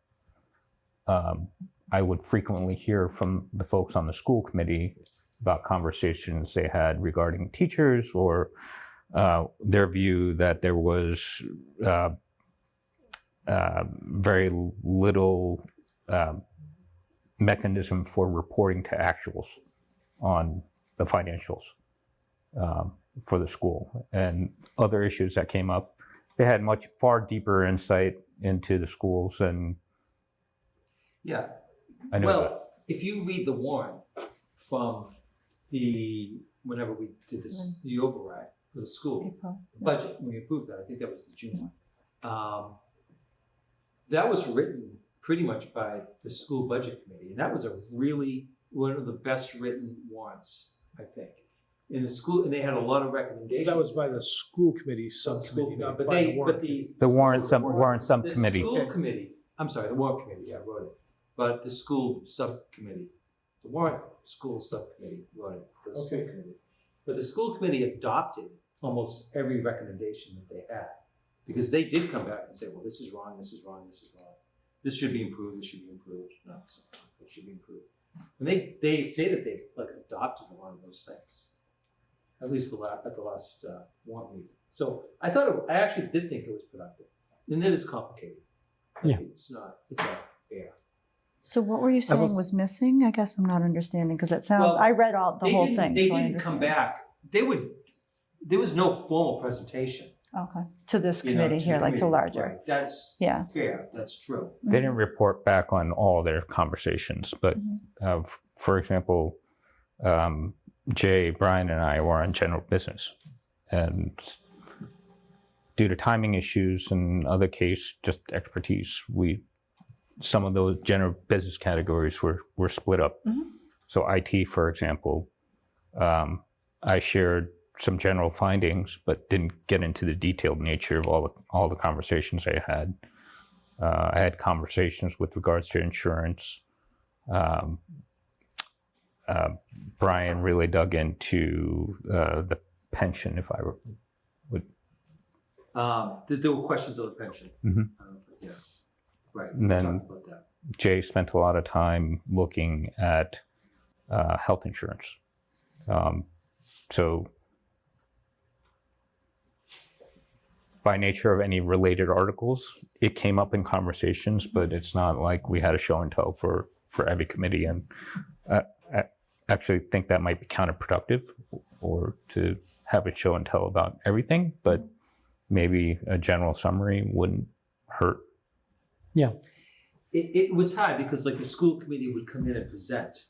I would frequently hear from the folks on the school committee about conversations they had regarding teachers or their view that there was very little mechanism for reporting to actuals on the financials for the school and other issues that came up. They had far deeper insight into the schools, and Yeah. I know Well, if you read the warrant from whenever we did this, the override for the school budget, when we approved that, I think that was the June one. That was written pretty much by the school budget committee, and that was one of the best written warrants, I think. In the school, and they had a lot of recommendations. That was by the school committee subcommittee, not But by the they, warrant. but the warrant subcommittee. The school committee, I'm sorry, the warrant committee, I wrote it. But the school subcommittee, the warrant school subcommittee wrote it for the school Okay. committee. But the school committee adopted almost every recommendation that they had. Because they did come back and say, well, this is wrong, this is wrong, this is wrong. This should be improved, this should be improved. No, it should be improved. And they say that they've adopted a lot of those things. At least at the last warrant meeting. So I actually did think it was productive. And it is complicated. Yeah. It's not fair. So what were you saying was missing? I guess I'm not understanding because it sounds. Well, I read all the whole thing. They so I didn't come understand. back. There was no formal presentation. Okay, to this you know, committee to here, the like to committee. larger. Right. That's Yeah. fair, that's true. They didn't report back on all their conversations, but for example, Jay, Brian, and I were on general business, and due to timing issues and other case, just expertise, some of those general business categories were split up. So IT, for example, I shared some general findings, but didn't get into the detailed nature of all the conversations I had. I had conversations with regards to insurance. Brian really dug into the pension, if I would. There were questions of the pension. Yeah, right. And then we talked about that. Jay spent a lot of time looking at health insurance. So by nature of any related articles, it came up in conversations, but it's not like we had a show and tell for every committee. And I actually think that might be counterproductive, or to have a show and tell about everything, but maybe a general summary wouldn't hurt. Yeah. It was hard because like the school committee would come in and present,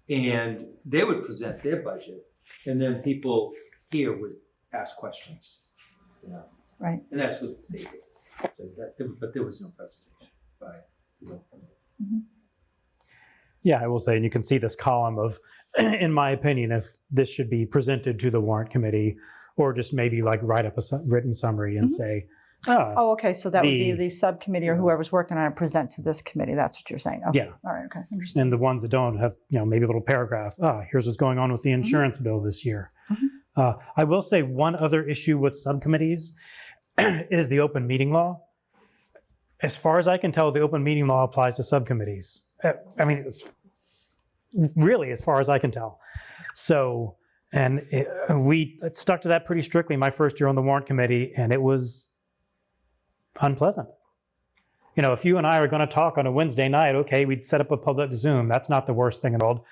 and they would present their budget, and then people here would ask questions. You know? Right. And that's what they did. So but there was no presentation by the Yeah, I will say, and you can see this column of, in my opinion, if this should be presented to the warrant committee, or just maybe like write up a written summary and say, Oh, okay, so that would be The- the subcommittee or whoever's working on it present to this committee. That's what you're saying. Okay. Yeah. All right, okay, understand. and the ones that don't have, maybe a little paragraph, here's what's going on with the insurance bill this year. I will say one other issue with subcommittees is the open meeting law. As far as I can tell, the open meeting law applies to subcommittees. I mean, it's really as far as I can tell. So, and we stuck to that pretty strictly my first year on the warrant committee, and it was unpleasant. If you and I are going to talk on a Wednesday night, okay, we'd set up a public Zoom. That's not the worst thing in the world.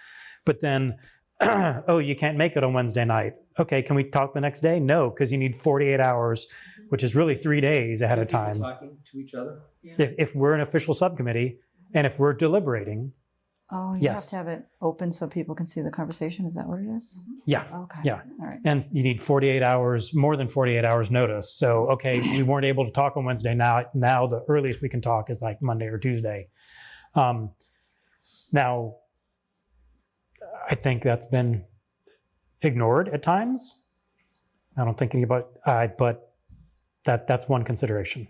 But then, oh, you can't make it on Wednesday night. Okay, can we talk the next day? No, because you need 48 hours, which is really 3 days ahead of time. Talking to each other. If we're an official subcommittee and if we're deliberating, Oh, you Yes. have to have it open so people can see the conversation. Is that what it is? yeah. Okay. Yeah. All right. And you need 48 hours, more than 48 hours notice. So, okay, we weren't able to talk on Wednesday. Now the earliest we can talk is like Monday or Tuesday. Now, I think that's been ignored at times. I don't think anybody, but that's one consideration.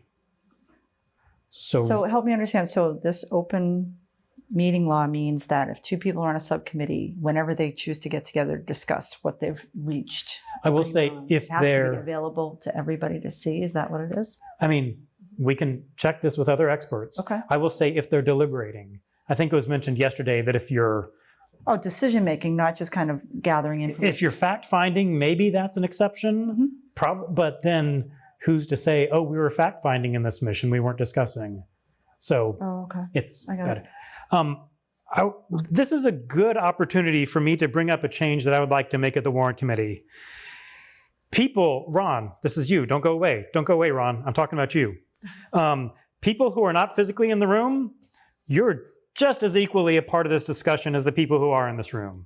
So help me understand. So this open meeting law means that if two people are on a subcommittee, whenever they choose to get together to discuss what they've reached, I will say if it has to be they're, available to everybody to see. Is that what it is? I mean, we can check this with other experts. Okay. I will say if they're deliberating. I think it was mentioned yesterday that if you're Oh, decision making, not just kind of gathering information. If you're fact finding, maybe that's an exception. But then who's to say, oh, we were fact finding in this mission, we weren't discussing. So Oh, okay. it's I got better. This is a good opportunity for me to bring up a change that I would like to make at the warrant committee. People, Ron, this is you. Don't go away. Don't go away, Ron. I'm talking about you. People who are not physically in the room, you're just as equally a part of this discussion as the people who are in this room.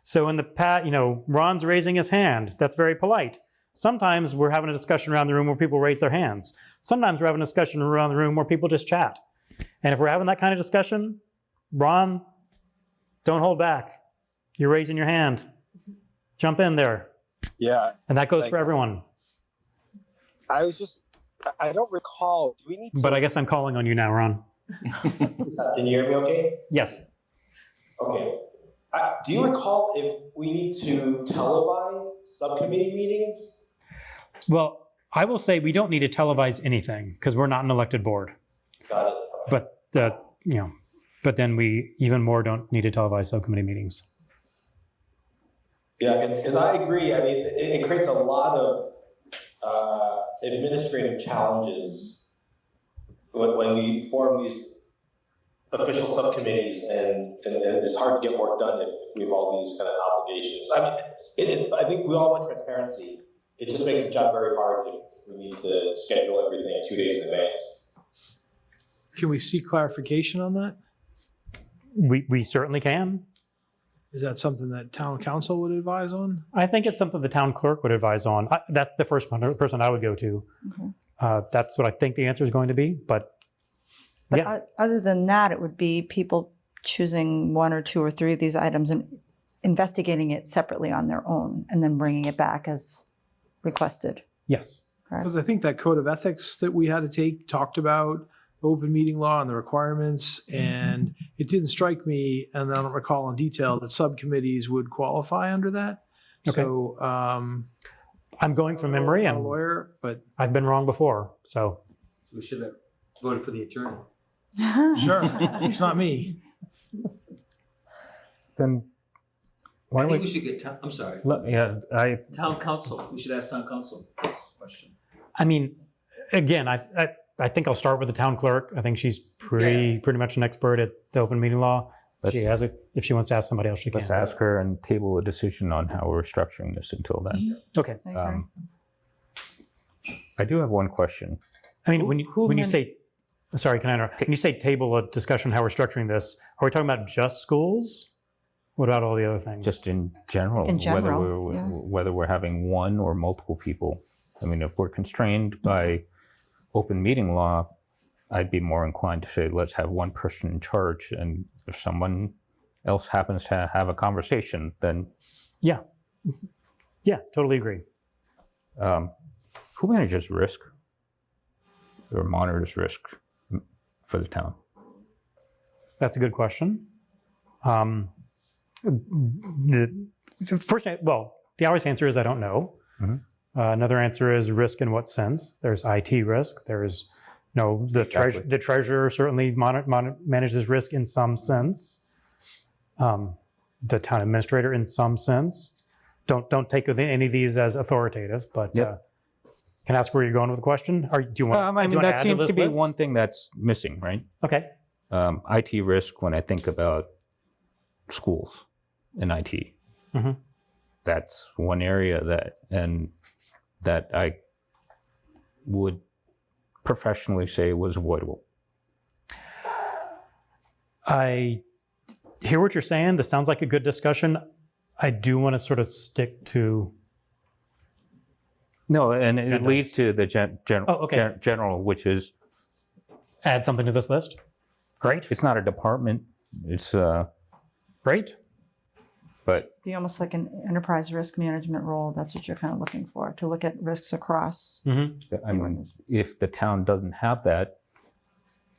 So in the past, Ron's raising his hand. That's very polite. Sometimes we're having a discussion around the room where people raise their hands. Sometimes we're having a discussion around the room where people just chat. And if we're having that kind of discussion, Ron, don't hold back. You're raising your hand. Jump in there. Yeah. And that goes for everyone. I don't recall, do we need to? But I guess I'm calling on you now, Ron. Can you hear me okay? Yes. Okay. Do you recall if we need to televise subcommittee meetings? Well, I will say we don't need to televise anything because we're not an elected board. Got it. But then we even more don't need to televise subcommittee meetings. Yeah, because I agree. I mean, it creates a lot of administrative challenges when we form these official subcommittees, and it's hard to get work done if we have all these kind of obligations. I mean, I think we all want transparency. It just makes the job very hard if we need to schedule everything 2 days in advance. Can we seek clarification on that? We certainly can. Is that something that town council would advise on? I think it's something the town clerk would advise on. That's the first person I would go to. Okay. That's what I think the answer is going to be. But But yeah, other than that, it would be people choosing one or two or three of these items and investigating it separately on their own and then bringing it back as requested. yes. Correct? Because I think that code of ethics that we had to take talked about open meeting law and the requirements, and it didn't strike me, and I don't recall in detail, that subcommittees would qualify under that. Okay. So, I'm going from memory, I'm not a and lawyer, but I've been wrong before. So We should have voted for the attorney. sure, it's not me. Then why I don't think we? we should get, I'm sorry, Town council. We should ask town council this question. I mean, again, I think I'll start with the town clerk. I think she's pretty much an expert at the open meeting law. She has it. If she wants to ask somebody else, she can. Let's ask her and table a decision on how we're structuring this until then. Okay. I agree. I do have one question. I mean, when you say, sorry, can I interrupt? When you say table a discussion how we're structuring this, are we talking about just schools? What about all the other things? Just in general, In general, whether we're having one or multiple people. I mean, if we're constrained by open meeting law, I'd be more inclined to say, let's have one person in charge. And if someone else happens to have a conversation, then Yeah, totally agree. who manages risk or monitors risk for the town? That's a good question. The obvious answer is I don't know. Mhm. Another answer is risk in what sense? There's IT risk. There's the Exactly. the treasurer certainly manages risk in some sense. The town administrator in some sense. Don't take any of these as authoritative, but Yep. can I ask where you're going with the question? Or do you want? I do mean, you want that add seems this to be list? one thing that's missing, right? Okay. IT risk, when I think about schools and IT, Mhm. that's one area that I would professionally say was avoidable. I hear what you're saying. This sounds like a good discussion. I do want to sort of stick to. No, and it Agenda. leads to the general, which is Add something to this list. Great. it's not a department. It's Great. but Be almost like an enterprise risk management role. That's what you're kind of looking for, to look at risks across. Mm-hmm. I mean, if the town doesn't have that,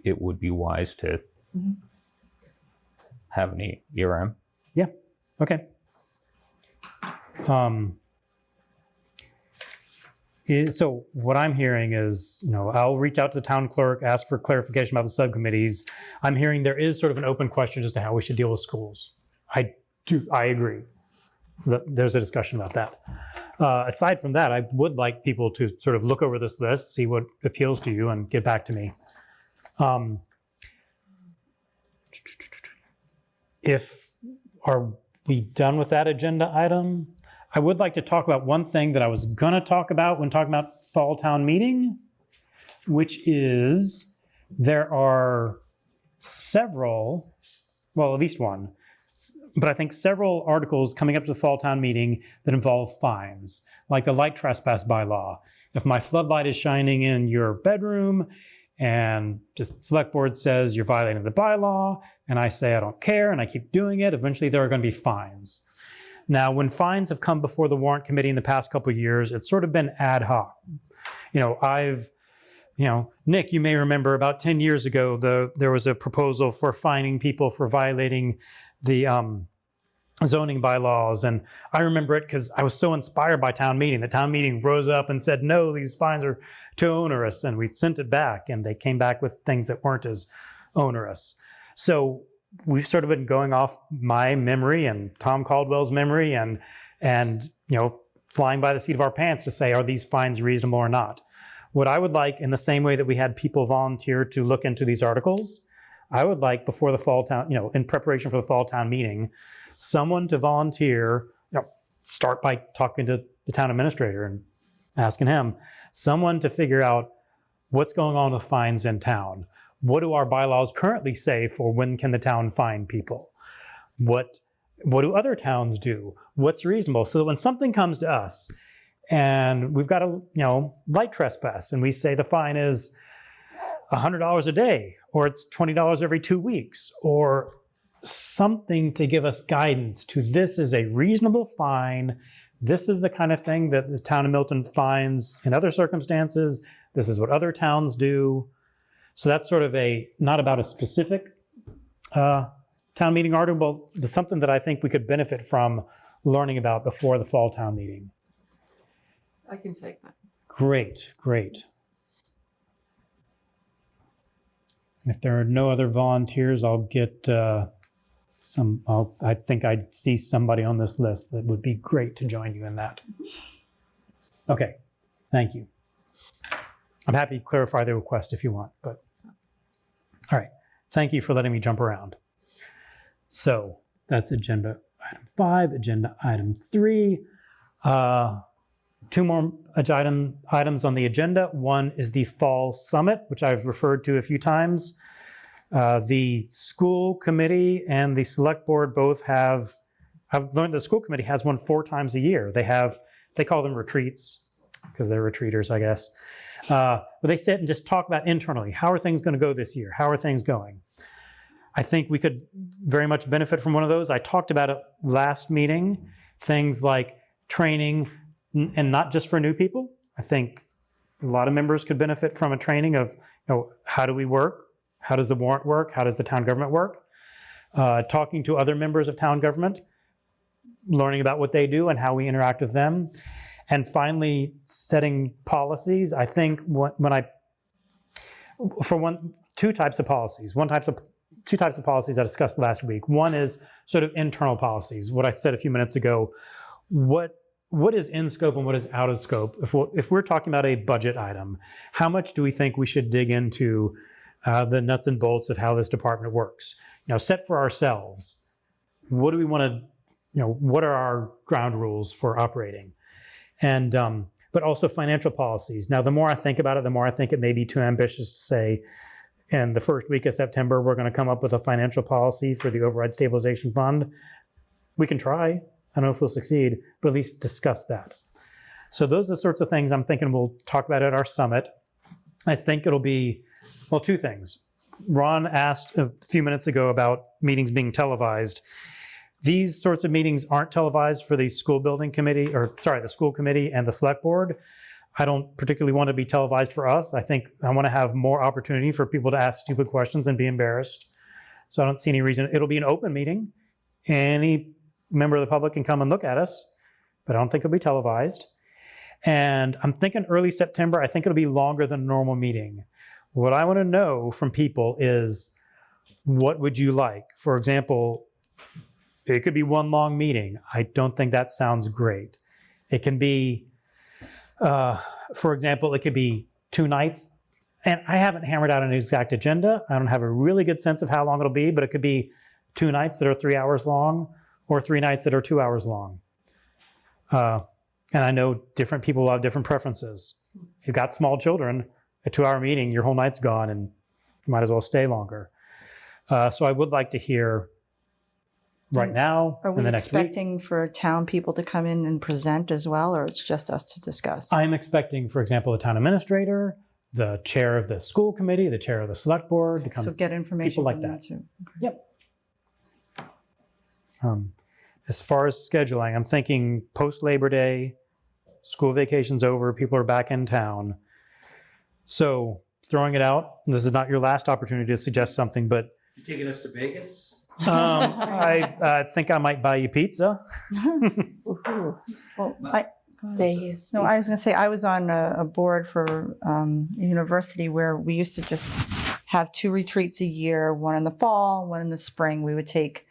it would be wise to Mhm. have an ERM. Okay. So what I'm hearing is, I'll reach out to the town clerk, ask for clarification about the subcommittees. I'm hearing there is sort of an open question as to how we should deal with schools. I agree. There's a discussion about that. Aside from that, I would like people to sort of look over this list, see what appeals to you, and get back to me. Are we done with that agenda item? I would like to talk about one thing that I was going to talk about when talking about fall town meeting, which is there are several, well, at least one, but I think several articles coming up to the fall town meeting that involve fines, like the light trespass bylaw. If my floodlight is shining in your bedroom and just select board says you're violating the bylaw, and I say I don't care and I keep doing it, eventually there are going to be fines. Now, when fines have come before the warrant committee in the past couple of years, it's sort of been ad hoc. Nick, you may remember about 10 years ago, there was a proposal for fining people for violating the zoning bylaws. And I remember it because I was so inspired by town meeting. The town meeting rose up and said, no, these fines are too onerous. And we sent it back, and they came back with things that weren't as onerous. So we've sort of been going off my memory and Tom Caldwell's memory and flying by the seat of our pants to say, are these fines reasonable or not? What I would like, in the same way that we had people volunteer to look into these articles, I would like before the fall town, in preparation for the fall town meeting, someone to volunteer, start by talking to the town administrator and asking him, someone to figure out what's going on with fines in town. What do our bylaws currently say for when can the town fine people? What do other towns do? What's reasonable? So that when something comes to us and we've got a light trespass and we say the fine is $100 a day, or it's $20 every 2 weeks, or something to give us guidance to this is a reasonable fine. This is the kind of thing that the town of Milton finds in other circumstances. This is what other towns do. So that's sort of not about a specific town meeting article, but something that I think we could benefit from learning about before the fall town meeting. I can take that. Great. If there are no other volunteers, I'll get I think I see somebody on this list that would be great to join you in that. Okay, thank you. I'm happy to clarify the request if you want, but all right. Thank you for letting me jump around. So that's agenda item 5, agenda item 3. 2 more items on the agenda. One is the fall summit, which I've referred to a few times. The school committee and the select board both I've learned the school committee has one 4 times a year. They call them retreats because they're retreaters, I guess. But they sit and just talk about internally, how are things going to go this year? How are things going? I think we could very much benefit from one of those. I talked about it last meeting, things like training, and not just for new people. I think a lot of members could benefit from a training of, how do we work? How does the warrant work? How does the town government work? Talking to other members of town government, learning about what they do and how we interact with them. And finally, setting policies. I think two types of policies. Two types of policies I discussed last week. One is sort of internal policies. What I said a few minutes ago, what is in scope and what is out of scope? If we're talking about a budget item, how much do we think we should dig into the nuts and bolts of how this department works? Set for ourselves. What do we want to, what are our ground rules for operating? And, but also financial policies. Now, the more I think about it, the more I think it may be too ambitious to say, in the first week of September, we're going to come up with a financial policy for the override stabilization fund. We can try. I don't know if we'll succeed, but at least discuss that. So those are the sorts of things I'm thinking we'll talk about at our summit. I think it'll be, 2 things. Ron asked a few minutes ago about meetings being televised. These sorts of meetings aren't televised for the school committee and the select board. I don't particularly want to be televised for us. I think I want to have more opportunity for people to ask stupid questions and be embarrassed. So I don't see any reason. It'll be an open meeting. Any member of the public can come and look at us, but I don't think it'll be televised. And I'm thinking early September, I think it'll be longer than a normal meeting. What I want to know from people is, what would you like? For example, it could be one long meeting. I don't think that sounds great. It can be, for example, it could be 2 nights. And I haven't hammered out an exact agenda. I don't have a really good sense of how long it'll be, but it could be 2 nights that are 3 hours long or 3 nights that are 2 hours long. And I know different people will have different preferences. If you've got small children, a 2-hour meeting, your whole night's gone and you might as well stay longer. So I would like to hear right now Are we in the next week. expecting for town people to come in and present as well, or it's just us to discuss? I'm expecting, for example, the town administrator, the chair of the school committee, the chair of the select board to come. So get information people like from them that. too. Yep. As far as scheduling, I'm thinking post-Labor Day, school vacation's over, people are back in town. So throwing it out, this is not your last opportunity to suggest something, but You taking us to Vegas? I think I might buy you pizza. Ooh. Well, Vegas. No, I was going to say, I was on a board for a university where we used to just have 2 retreats a year, one in the fall, one in the spring. We would take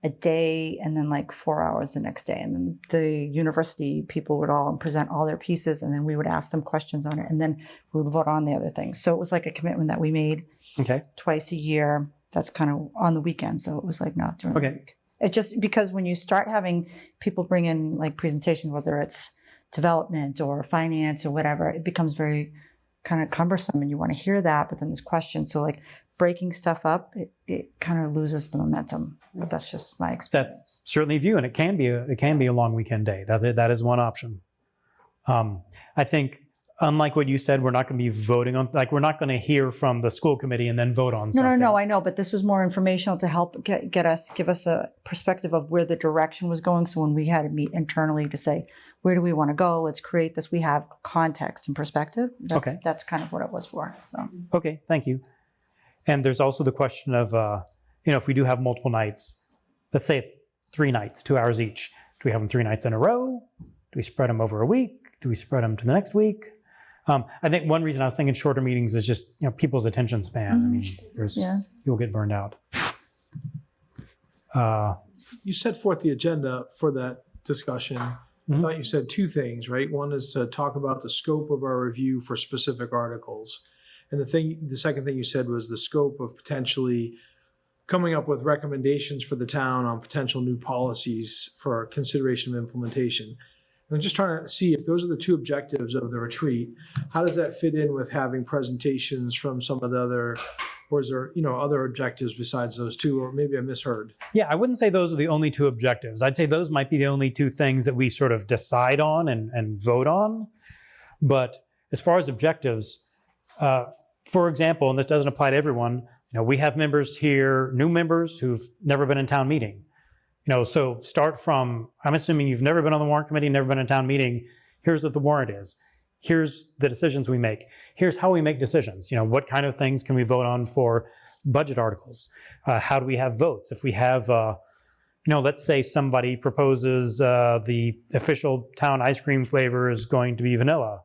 a day and then like 4 hours the next day. And then the university people would all present all their pieces, and then we would ask them questions on it, and then we would vote on the other things. So it was like a commitment that we made twice a year. That's kind of on the weekend. So it was like not during the week. It just, because when you start having people bring in like presentations, whether it's development or finance or whatever, it becomes very kind of cumbersome and you want to hear that, but then there's questions. So like breaking stuff up, it kind of loses the momentum. But that's just my experience. That's certainly a view, and it can be a long weekend day. That is one option. I think, unlike what you said, we're not going to be voting on, like, we're not going to hear from the school committee and then vote on something. No, I know, but this was more informational to help give us a perspective of where the direction was going. So when we had to meet internally to say, where do we want to go? Let's create this. We have context and perspective. That's kind of what it was for. So Okay, thank you. And there's also the question of, if we do have multiple nights, let's say it's 3 nights, 2 hours each. Do we have them 3 nights in a row? Do we spread them over a week? Do we spread them to the next week? I think one reason I was thinking shorter meetings is just, people's attention span. I mean, you'll get burned out. You set forth the agenda for that discussion. I thought you said 2 things, right? One is to talk about the scope of our review for specific articles. And the second thing you said was the scope of potentially coming up with recommendations for the town on potential new policies for consideration of implementation. And I'm just trying to see if those are the 2 objectives of the retreat. How does that fit in with having presentations from some of the other, or is there, other objectives besides those 2, or maybe I misheard? Yeah, I wouldn't say those are the only 2 objectives. I'd say those might be the only 2 things that we sort of decide on and vote on. But as far as objectives, for example, and this doesn't apply to everyone, we have members here, new members who've never been in town meeting. So start from, I'm assuming you've never been on the warrant committee, never been in a town meeting. Here's what the warrant is. Here's the decisions we make. Here's how we make decisions. What kind of things can we vote on for budget articles? How do we have votes? If we have, let's say somebody proposes the official town ice cream flavor is going to be vanilla.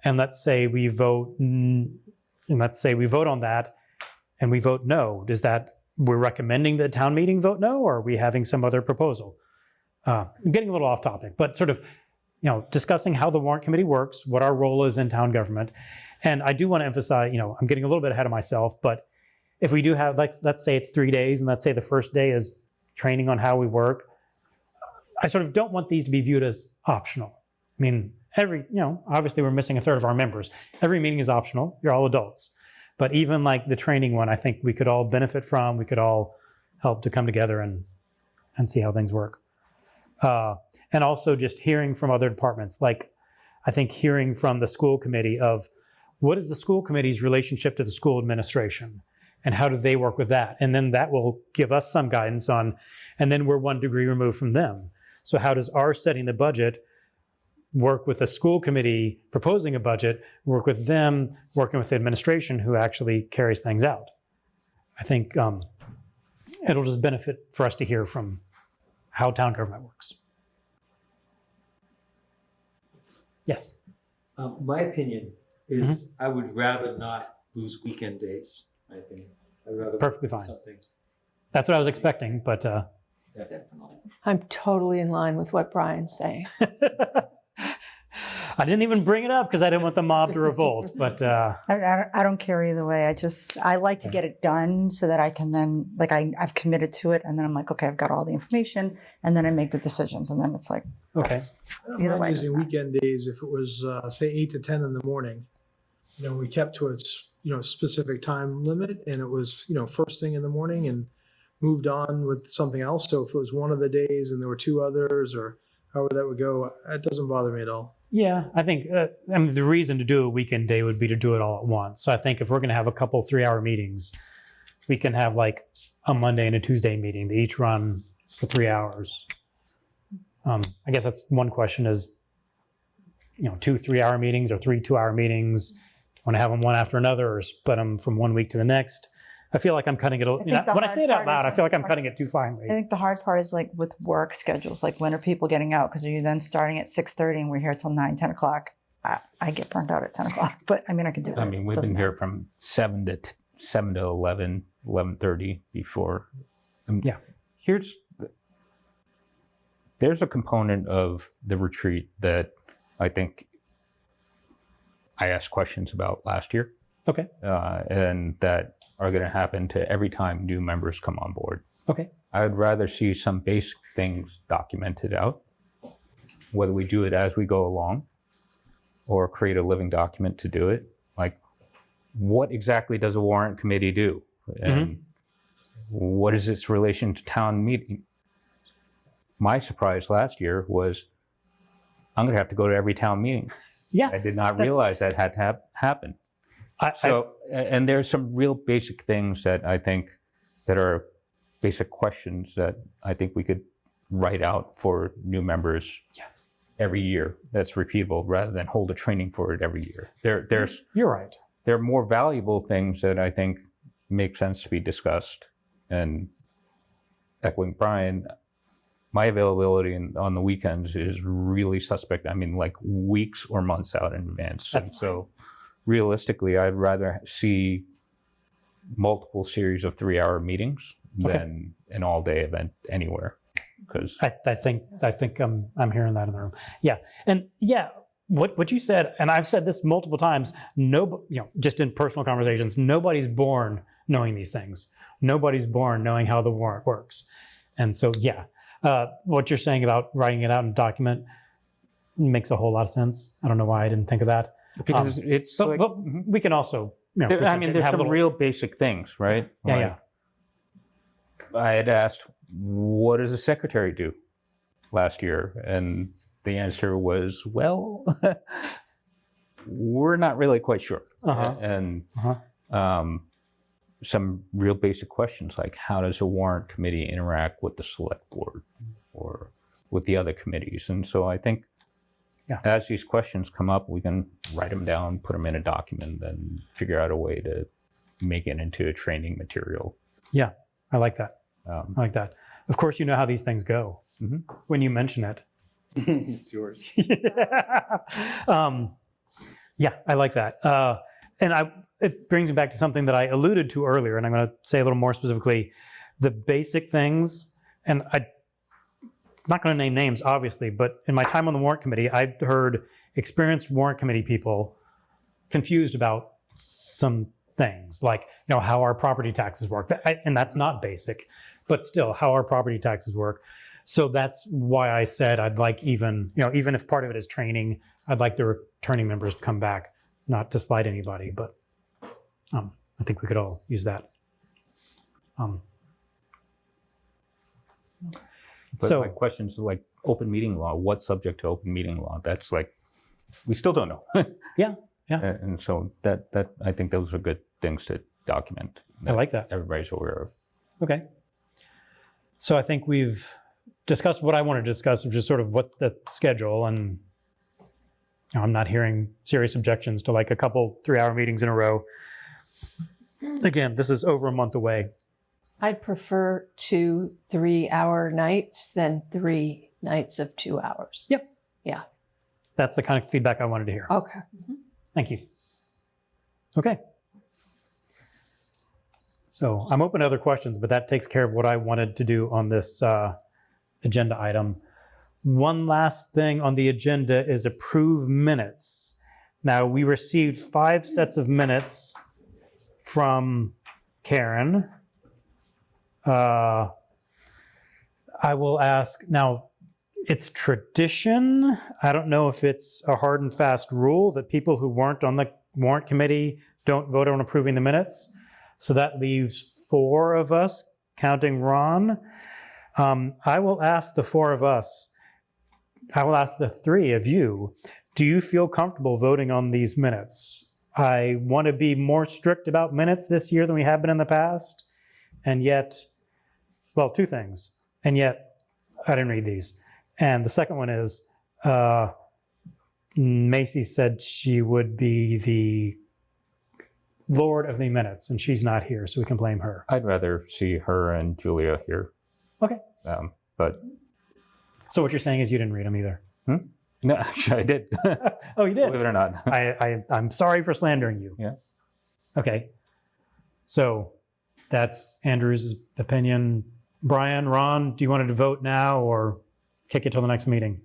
And let's say we vote on that and we vote no. Does that, we're recommending the town meeting vote no, or are we having some other proposal? I'm getting a little off topic, but sort of, discussing how the warrant committee works, what our role is in town government. And I do want to emphasize, I'm getting a little bit ahead of myself, but if we do have, let's say it's 3 days, and let's say the first day is training on how we work, I sort of don't want these to be viewed as optional. I mean, obviously we're missing a third of our members. Every meeting is optional. You're all adults. But even like the training one, I think we could all benefit from, we could all help to come together and see how things work. And also just hearing from other departments, like I think hearing from the school committee of what is the school committee's relationship to the school administration and how do they work with that? And then that will give us some guidance on, and then we're 1 degree removed from them. So how does our setting the budget work with the school committee proposing a budget, work with them, working with the administration who actually carries things out? I think it'll just benefit for us to hear from how town government works. Yes? My opinion is I would rather not lose weekend days, I think. I'd rather Perfectly fine. something. That's what I was expecting, but Definitely. I'm totally in line with what Brian's saying. I didn't even bring it up because I didn't want the mob to revolt, but I don't care either way. I like to get it done so that I can then, like, I've committed to it, and then I'm like, okay, I've got all the information, and then I make the decisions, and then it's like, okay. I don't Either mind way, using it's fine. weekend days if it was, say, 8 to 10 in the morning. We kept to its, specific time limit, and it was, first thing in the morning, and moved on with something else. So if it was one of the days and there were 2 others, or however that would go, it doesn't bother me at all. Yeah, I think the reason to do a weekend day would be to do it all at once. So I think if we're going to have a couple 3-hour meetings, we can have like a Monday and a Tuesday meeting. They each run for 3 hours. I guess that's one question is, 2 3-hour meetings or 3 2-hour meetings. Want to have them one after another or split them from 1 week to the next? I feel like I'm cutting it. When I say it out loud, I feel like I'm cutting it too finely. I think the hard part is like with work schedules, like when are people getting out? Because are you then starting at 6:30 and we're here till 9, 10 o'clock? I get burnt out at 10 o'clock, but I mean, I can do it. I mean, we've been here from 7 to 11, 11:30 before. Yeah. There's a component of the retreat that I think I asked questions about last year. Okay. And that are going to happen to every time new members come on board. Okay. I would rather see some basic things documented out whether we do it as we go along or create a living document to do it. Like, what exactly does a warrant committee do? And what is its relation to town meeting? My surprise last year was I'm going to have to go to every town meeting. Yeah. I did not realize that had to happen. And there's some real basic things that I think that are basic questions that I think we could write out for new members every year. That's repeatable rather than hold a training for it every year. You're right. There are more valuable things that I think make sense to be discussed. And echoing Brian, my availability on the weekends is really suspect. I mean, like weeks or months out in advance. And so realistically, I'd rather see multiple series of 3-hour meetings than an all-day event anywhere. Because I think I'm hearing that in the room. Yeah, and yeah, what you said, and I've said this multiple times. Just in personal conversations, nobody's born knowing these things. Nobody's born knowing how the warrant works. And so, yeah, what you're saying about writing it out in a document makes a whole lot of sense. I don't know why I didn't think of that. Because but we can also, there's some real basic things, right? Yeah. I had asked, what does the secretary do last year? And the answer was, well, we're not really quite sure. And some real basic questions like, how does a warrant committee interact with the select board or with the other committees? And so I think as these questions come up, we can write them down, put them in a document, and figure out a way to make it into a training material. Yeah, I like that. I like that. Of course, you know how these things go when you mention it. It's yours. Yeah, I like that. And it brings me back to something that I alluded to earlier, and I'm going to say a little more specifically. The basic things, and I'm not going to name names, obviously, but in my time on the warrant committee, I've heard experienced warrant committee people confused about some things, like how our property taxes work, and that's not basic, but still how our property taxes work. So that's why I said I'd like even if part of it is training, I'd like the returning members to come back, not to slight anybody, but I think we could all use that. But so my questions like open meeting law, what's subject to open meeting law? That's like, we still don't know. Yeah. And so that I think those are good things to document. I like that. Everybody's aware of. Okay. So I think we've discussed what I want to discuss, which is sort of what's the schedule, and I'm not hearing serious objections to like a couple 3-hour meetings in a row. Again, this is over a month away. I'd prefer 2 3-hour nights than 3 nights of 2 hours. Yep. Yeah. That's the kind of feedback I wanted to hear. Okay. Thank you. Okay. So I'm open to other questions, but that takes care of what I wanted to do on this agenda item. One last thing on the agenda is approve minutes. Now, we received 5 sets of minutes from Karen. I will ask, now, it's tradition. I don't know if it's a hard and fast rule that people who weren't on the warrant committee don't vote on approving the minutes. So that leaves 4 of us, counting Ron. I will ask the 4 of us, I will ask the 3 of you, do you feel comfortable voting on these minutes? I want to be more strict about minutes this year than we have been in the past. And yet, well, 2 things. And yet, I didn't read these. And the second one is, Macy said she would be the Lord of the minutes, and she's not here, so we can blame her. I'd rather see her and Julia here. Okay. But so what you're saying is you didn't read them either? no, actually, I did. Oh, you did? Believe it or not. I'm sorry for slandering you. Yeah. Okay. So that's Andrew's opinion. Brian, Ron, do you want to vote now or kick it till the next meeting?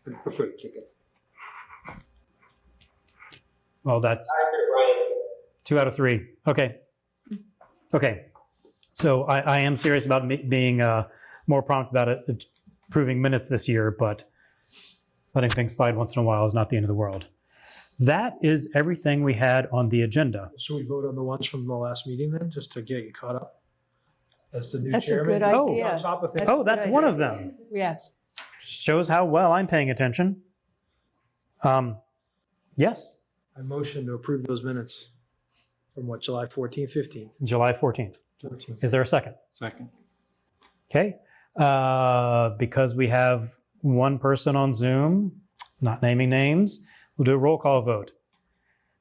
I prefer to kick it. Well, that's 2 out of 3. Okay. Okay. So I am serious about being more prompt about it. approving minutes this year, but letting things slide once in a while is not the end of the world. That is everything we had on the agenda. Should we vote on the ones from the last meeting then, just to get you caught up? As the new That's a chairman? good Oh. idea. On top of things. Oh, that's one of them. Yes. Shows how well I'm paying attention. Yes, I motion to approve those minutes from what, July 14th, 15th? July 14th. 14th. Is there a second? Second. Okay. Because we have one person on Zoom, not naming names, we'll do a roll call vote.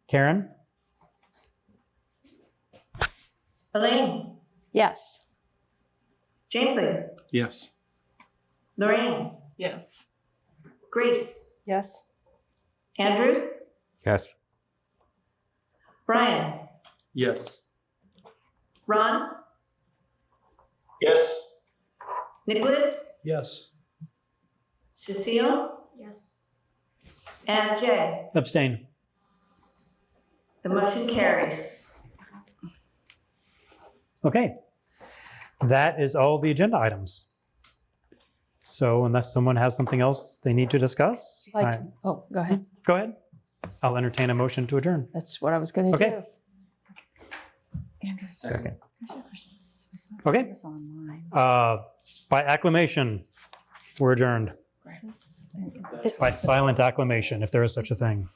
Karen? Elaine, Yes. Jamesley, Yes. Lorraine, Yes. Grace, Yes. Andrew, Yes. Brian, Yes. Ron, Yes. Nicholas, Yes. Cecile, Yes. and Jay. Abstain. The motion carries. Okay. That is all the agenda items. So unless someone has something else they need to discuss, Like, oh, go ahead. go ahead. I'll entertain a motion to adjourn. That's what I was going to Okay. do. Second. Okay. It's online. By acclamation, we're adjourned. By silent acclamation, if there is such a thing.